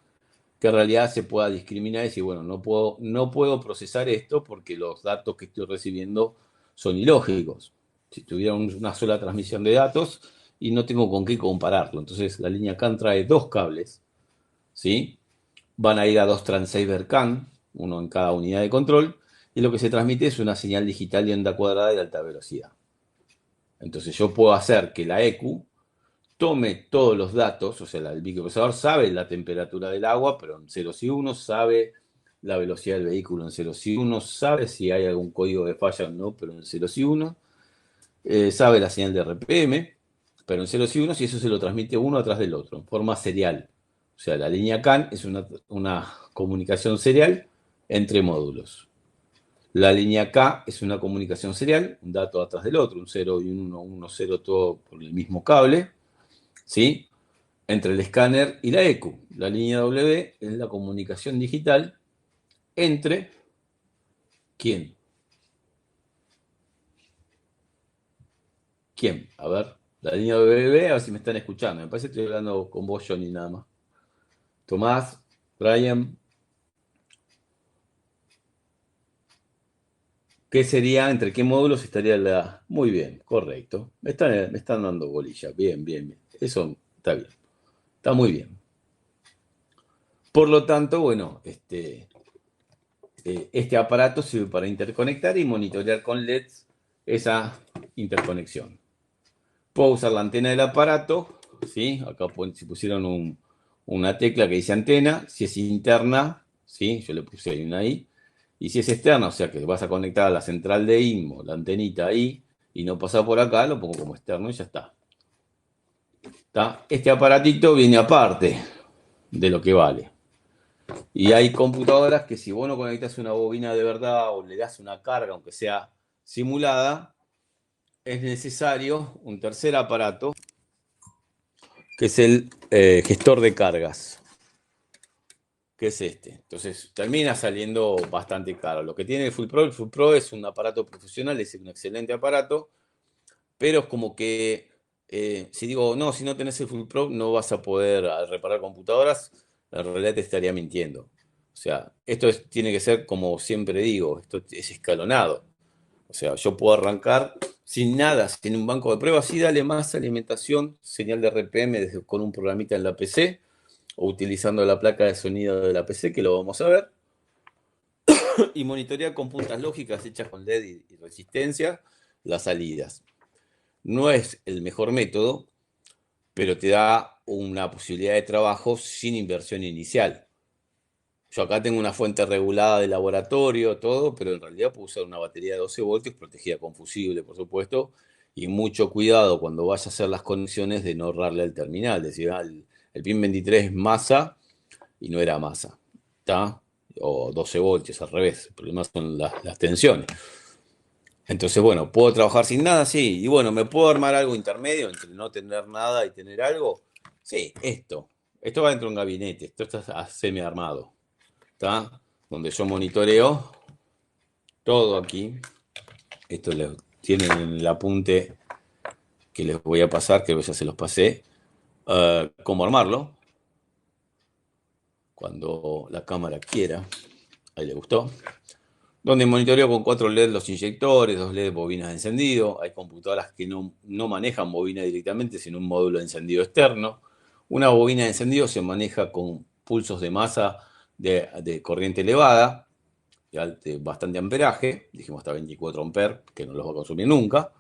que en realidad se pueda discriminar y decir, bueno, no puedo procesar esto porque los datos que estoy recibiendo son ilógicos. Si tuviera una sola transmisión de datos y no tengo con qué compararlo. Entonces la línea CAN trae dos cables, ¿sí? Van a ir a dos transceiver CAN, uno en cada unidad de control, y lo que se transmite es una señal digital de onda cuadrada de alta velocidad. Entonces yo puedo hacer que la EQ tome todos los datos, o sea, el microprocesador sabe la temperatura del agua, pero en ceros y unos, sabe la velocidad del vehículo en ceros y unos, sabe si hay algún código de falla o no, pero en ceros y unos, sabe la señal de RPM, pero en ceros y unos, y eso se lo transmite uno atrás del otro, en forma serial. O sea, la línea CAN es una comunicación serial entre módulos. La línea K es una comunicación serial, un dato atrás del otro, un 0 y un 1, 1, 0, todo por el mismo cable, ¿sí? Entre el escáner y la EQ. La línea W es la comunicación digital entre ¿quién? ¿Quién? A ver, la línea W, a ver si me están escuchando. Me parece que estoy hablando con vos, Johnny, nada más. Tomás, Brian, ¿qué sería, entre qué módulos estaría la...? Muy bien, correcto. Me están dando bolilla. Bien, bien, bien. Eso está bien. Está muy bien. Por lo tanto, bueno, este aparato sirve para interconectar y monitorear con LEDs esa interconexión. Puedo usar la antena del aparato, ¿sí? Acá si pusieron una tecla que dice antena, si es interna, ¿sí? Yo le puse ahí una I. Y si es externa, o sea que vas a conectar a la central de INMO, la antenita ahí, y no pasa por acá, lo pongo como externo y ya está. ¿Está? Este aparatito viene aparte de lo que vale. Y hay computadoras que si vos no conectás una bobina de verdad o le das una carga, aunque sea simulada, es necesario un tercer aparato, que es el gestor de cargas, que es este. Entonces termina saliendo bastante caro. Lo que tiene el Full Pro es un aparato profesional, es un excelente aparato, pero es como que si digo, no, si no tenés el Full Pro no vas a poder reparar computadoras, en realidad te estaría mintiendo. O sea, esto tiene que ser como siempre digo, esto es escalonado. O sea, yo puedo arrancar sin nada, sin un banco de pruebas, sí, dale más alimentación, señal de RPM con un programita en la PC o utilizando la placa de sonido de la PC, que lo vamos a ver, y monitorear con puntas lógicas hechas con LED y resistencia las salidas. No es el mejor método, pero te da una posibilidad de trabajo sin inversión inicial. Yo acá tengo una fuente regulada de laboratorio, todo, pero en realidad puedo usar una batería de 12 voltios protegida con fusible, por supuesto, y mucho cuidado cuando vaya a hacer las conexiones de no errarle al terminal, decir, el pin 23 es masa y no era masa, ¿está? O 12 voltios al revés, el problema son las tensiones. Entonces, bueno, ¿puedo trabajar sin nada? Sí. Y bueno, ¿me puedo armar algo intermedio entre no tener nada y tener algo? Sí, esto. Esto va dentro de un gabinete, esto está semi armado. ¿Está? Donde yo monitoreo todo aquí. Esto tienen en el apunte que les voy a pasar, que ya se los pasé, cómo armarlo, cuando la cámara quiera. Ahí le gustó. Donde monitoreo con 4 LED los inyectores, 2 LED bobinas de encendido. Hay computadoras que no manejan bobina directamente, sino un módulo de encendido externo. Una bobina de encendido se maneja con pulsos de masa de corriente elevada, de bastante amperaje, dijimos hasta 24 amperes, que no los va a consumir nunca.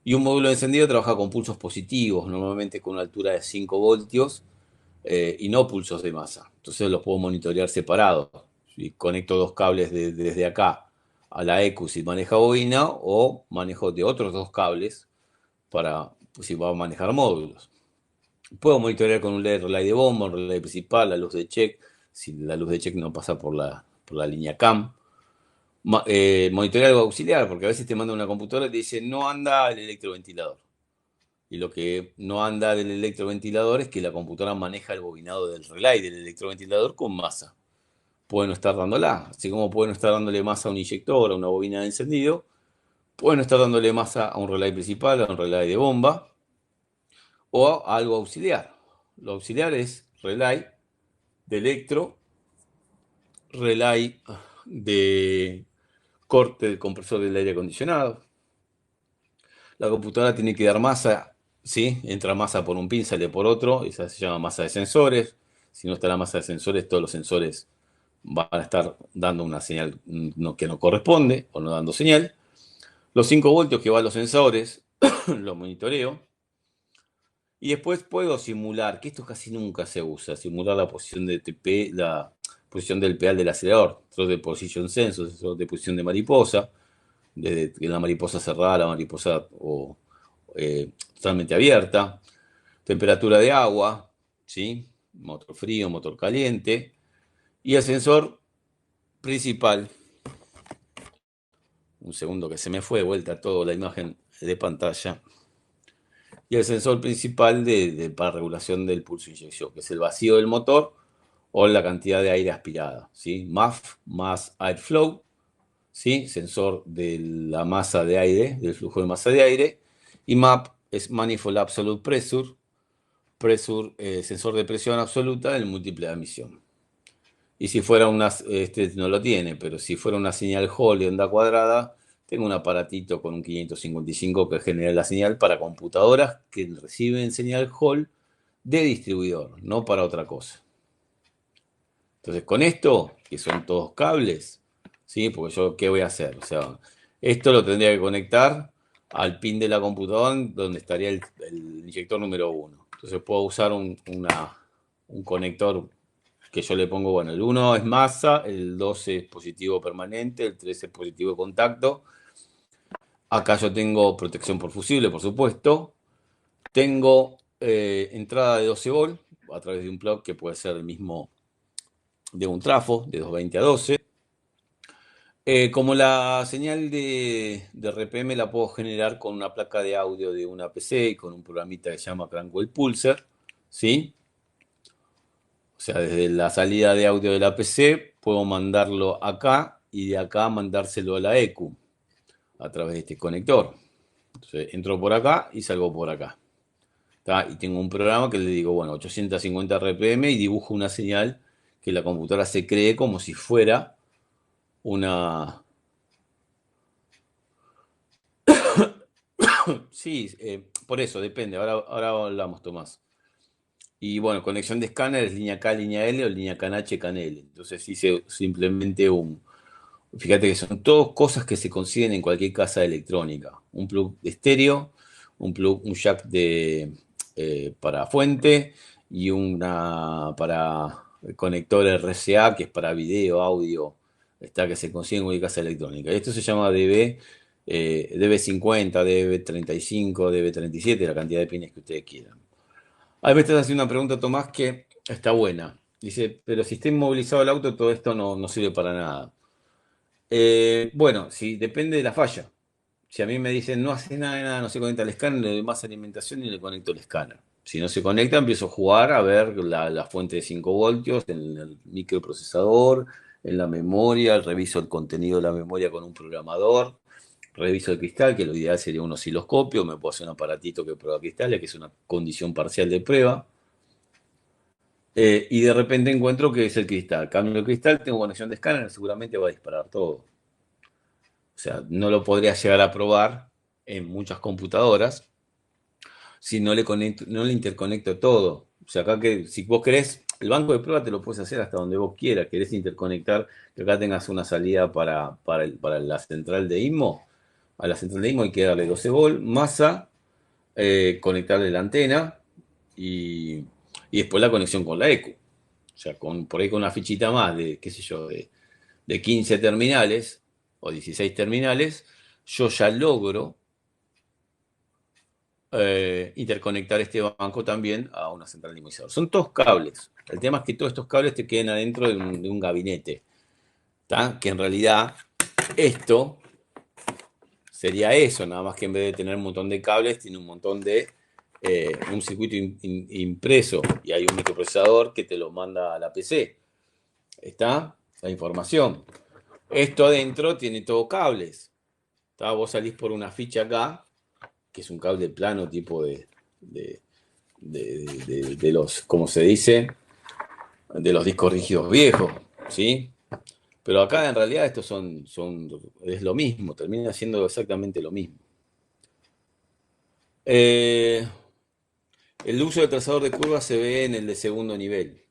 Y un módulo de encendido trabaja con pulsos positivos, normalmente con una altura de 5 voltios, y no pulsos de masa. Entonces los puedo monitorear separados. Si conecto dos cables desde acá a la EQ si maneja bobina, o manejo de otros dos cables para si va a manejar módulos. Puedo monitorear con un LED relay de bomba, un relay principal, la luz de check, si la luz de check no pasa por la línea CAM. Monitorear algo auxiliar, porque a veces te manda una computadora y te dice no anda el electroventilador. Y lo que no anda del electroventilador es que la computadora maneja el bobinado del relay del electroventilador con masa. Puede no estar dándola, así como puede no estar dándole masa a un inyector, a una bobina de encendido, puede no estar dándole masa a un relay principal, a un relay de bomba, o a algo auxiliar. Lo auxiliar es relay de electro relay de corte del compresor del aire acondicionado. La computadora tiene que dar masa, ¿sí? Entra masa por un pin, sale por otro, esa se llama masa de sensores. Si no está la masa de sensores, todos los sensores van a estar dando una señal que no corresponde o no dando señal. Los 5 voltios que van los sensores, los monitoreo. Y después puedo simular, que esto casi nunca se usa, simular la posición de TP, la posición del pedal del acelerador, sensor de position sensor, sensor de posición de mariposa, de la mariposa cerrada, la mariposa totalmente abierta, temperatura de agua, ¿sí? Motor frío, motor caliente, y el sensor principal, un segundo que se me fue de vuelta toda la imagen de pantalla, y el sensor principal para regulación del pulso de inyección, que es el vacío del motor o la cantidad de aire aspirada, ¿sí? MAF, Mass Airflow, ¿sí? Sensor de la masa de aire, del flujo de masa de aire, y MAP es Manifold Absolute Pressure, sensor de presión absoluta del múltiple de admisión. Y si fuera este no lo tiene, pero si fuera una señal Hall de onda cuadrada, tengo un aparatito con un 555 que genera la señal para computadoras que reciben señal Hall de distribuidor, no para otra cosa. Entonces, con esto, que son todos cables, ¿sí? Porque yo, ¿qué voy a hacer? O sea, esto lo tendría que conectar al pin de la computadora donde estaría el inyector número 1. Entonces, puedo usar un conector que yo le pongo, bueno, el 1 es masa, el 2 es positivo permanente, el 3 es positivo de contacto. Acá yo tengo protección por fusible, por supuesto. Tengo entrada de 12 volt a través de un plug que puede ser el mismo de un trafo, de 220 a 12. Como la señal de RPM la puedo generar con una placa de audio de una PC y con un programita que se llama Crankwell Pulser, ¿sí? O sea, desde la salida de audio de la PC puedo mandarlo acá y de acá mandárselo a la EQ a través de este conector. Entonces entro por acá y salgo por acá. ¿Tá? Y tengo un programa que le digo, bueno, 850 RPM y dibujo una señal que la computadora se cree como si fuera una... Sí, por eso, depende. Ahora hablamos, Tomás. Y bueno, conexión de escáner es línea K, línea L o línea CAN-H, CAN-L. Entonces hice simplemente un... Fíjate que son todas cosas que se consiguen en cualquier casa electrónica. Un plug de estéreo, un jack para fuente y una para conector RCA, que es para video, audio, está que se consigue en cualquier casa electrónica. Esto se llama DB50, DB35, DB37, la cantidad de pines que ustedes quieran. Ahí me estás haciendo una pregunta, Tomás, que está buena. Dice, pero si está inmovilizado el auto, todo esto no sirve para nada. Bueno, sí, depende de la falla. Si a mí me dicen no hace nada, nada, no se conecta al escáner, le doy más alimentación y le conecto el escáner. Si no se conecta, empiezo a jugar a ver la fuente de 5 voltios en el microprocesador, en la memoria, reviso el contenido de la memoria con un programador, reviso el cristal, que lo ideal sería un osciloscopio, me puedo hacer un aparatito que prueba cristales, que es una condición parcial de prueba. Y de repente encuentro que es el cristal. Cambio el cristal, tengo conexión de escáner, seguramente va a disparar todo. O sea, no lo podría llegar a probar en muchas computadoras si no le interconecto todo. O sea, acá que si vos querés, el banco de prueba te lo puedes hacer hasta donde vos quieras. Querés interconectar, que acá tengas una salida para la central de IMO. A la central de IMO hay que darle 12 volt, masa, conectarle la antena y después la conexión con la EQ. O sea, por ahí con una fichita más de, qué sé yo, de 15 terminales o 16 terminales, yo ya logro interconectar este banco también a una central de inmunizador. Son todos cables. El tema es que todos estos cables te queden adentro de un gabinete. ¿Tá? Que en realidad esto sería eso, nada más que en vez de tener un montón de cables, tiene un montón de un circuito impreso y hay un microprocesador que te lo manda a la PC. ¿Está? La información. Esto adentro tiene todo cables. ¿Tá? Vos salís por una ficha acá, que es un cable plano tipo de, de los, como se dice, de los discos rígidos viejos, ¿sí? Pero acá en realidad estos es lo mismo, termina siendo exactamente lo mismo. Eh, el uso del trazador de curvas se ve en el de segundo nivel,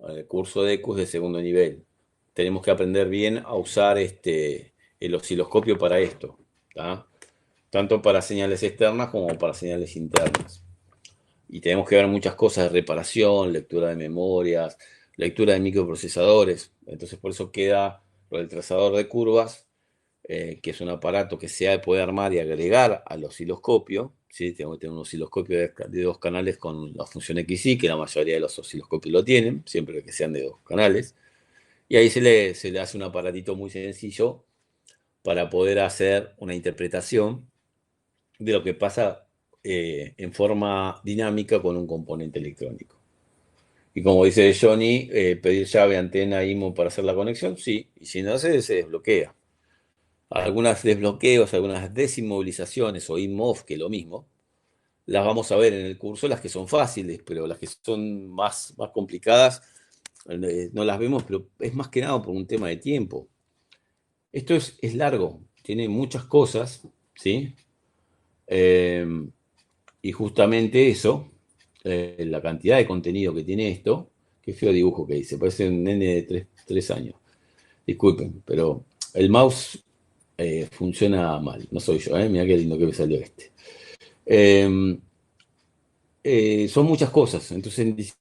el curso de EQUS de segundo nivel. Tenemos que aprender bien a usar el osciloscopio para esto, ¿tá? Tanto para señales externas como para señales internas. Y tenemos que ver muchas cosas de reparación, lectura de memorias, lectura de microprocesadores. Entonces por eso queda lo del trazador de curvas, que es un aparato que se puede armar y agregar al osciloscopio. ¿Sí? Tenemos que tener un osciloscopio de dos canales con la función XY, que la mayoría de los osciloscopios lo tienen, siempre que sean de dos canales. Y ahí se le hace un aparatito muy sencillo para poder hacer una interpretación de lo que pasa en forma dinámica con un componente electrónico. Y como dice Johnny, pedir llave, antena, IMO para hacer la conexión, sí, y si no se desbloquea. Algunas desbloqueos, algunas desinmovilizaciones o IMOV, que es lo mismo, las vamos a ver en el curso, las que son fáciles, pero las que son más complicadas no las vemos, pero es más que nada por un tema de tiempo. Esto es largo, tiene muchas cosas, ¿sí? Eh, y justamente eso, la cantidad de contenido que tiene esto, qué feo dibujo que hice, parece un nene de 3 años. Disculpen, pero el mouse funciona mal, no soy yo, mirá qué lindo que me salió este. Eh, son muchas cosas, entonces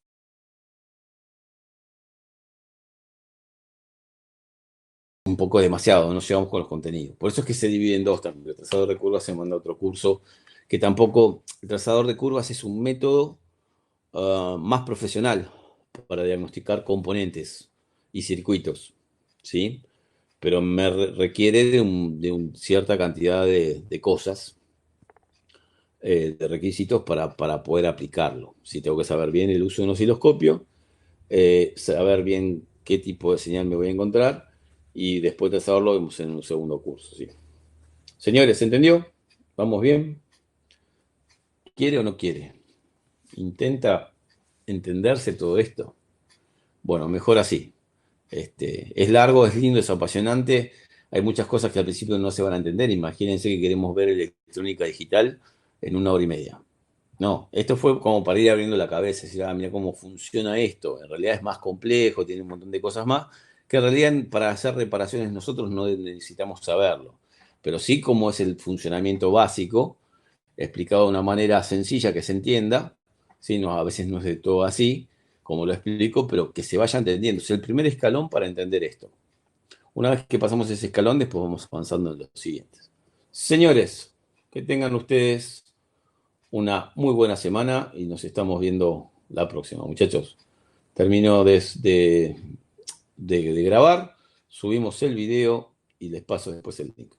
un poco demasiado, no llegamos con los contenidos. Por eso es que se divide en dos también. El trazador de curvas se manda a otro curso, que tampoco, el trazador de curvas es un método más profesional para diagnosticar componentes y circuitos, ¿sí? Pero requiere de cierta cantidad de cosas, de requisitos para poder aplicarlo. Si tengo que saber bien el uso de un osciloscopio, saber bien qué tipo de señal me voy a encontrar y después de saberlo vemos en un segundo curso, ¿sí? Señores, ¿se entendió? ¿Vamos bien? ¿Quiere o no quiere? ¿Intenta entenderse todo esto? Bueno, mejor así. Es largo, es lindo, es apasionante. Hay muchas cosas que al principio no se van a entender. Imagínense que queremos ver electrónica digital en 1 hora y media. No, esto fue como para ir abriendo la cabeza, decir, mira cómo funciona esto. En realidad es más complejo, tiene un montón de cosas más, que en realidad para hacer reparaciones nosotros no necesitamos saberlo. Pero sí cómo es el funcionamiento básico, explicado de una manera sencilla que se entienda. Sí, no, a veces no es de todo así, como lo explico, pero que se vaya entendiendo. Es el primer escalón para entender esto. Una vez que pasamos ese escalón, después vamos avanzando en los siguientes. Señores, que tengan ustedes una muy buena semana y nos estamos viendo la próxima. Muchachos, termino de grabar, subimos el video y les paso después el link.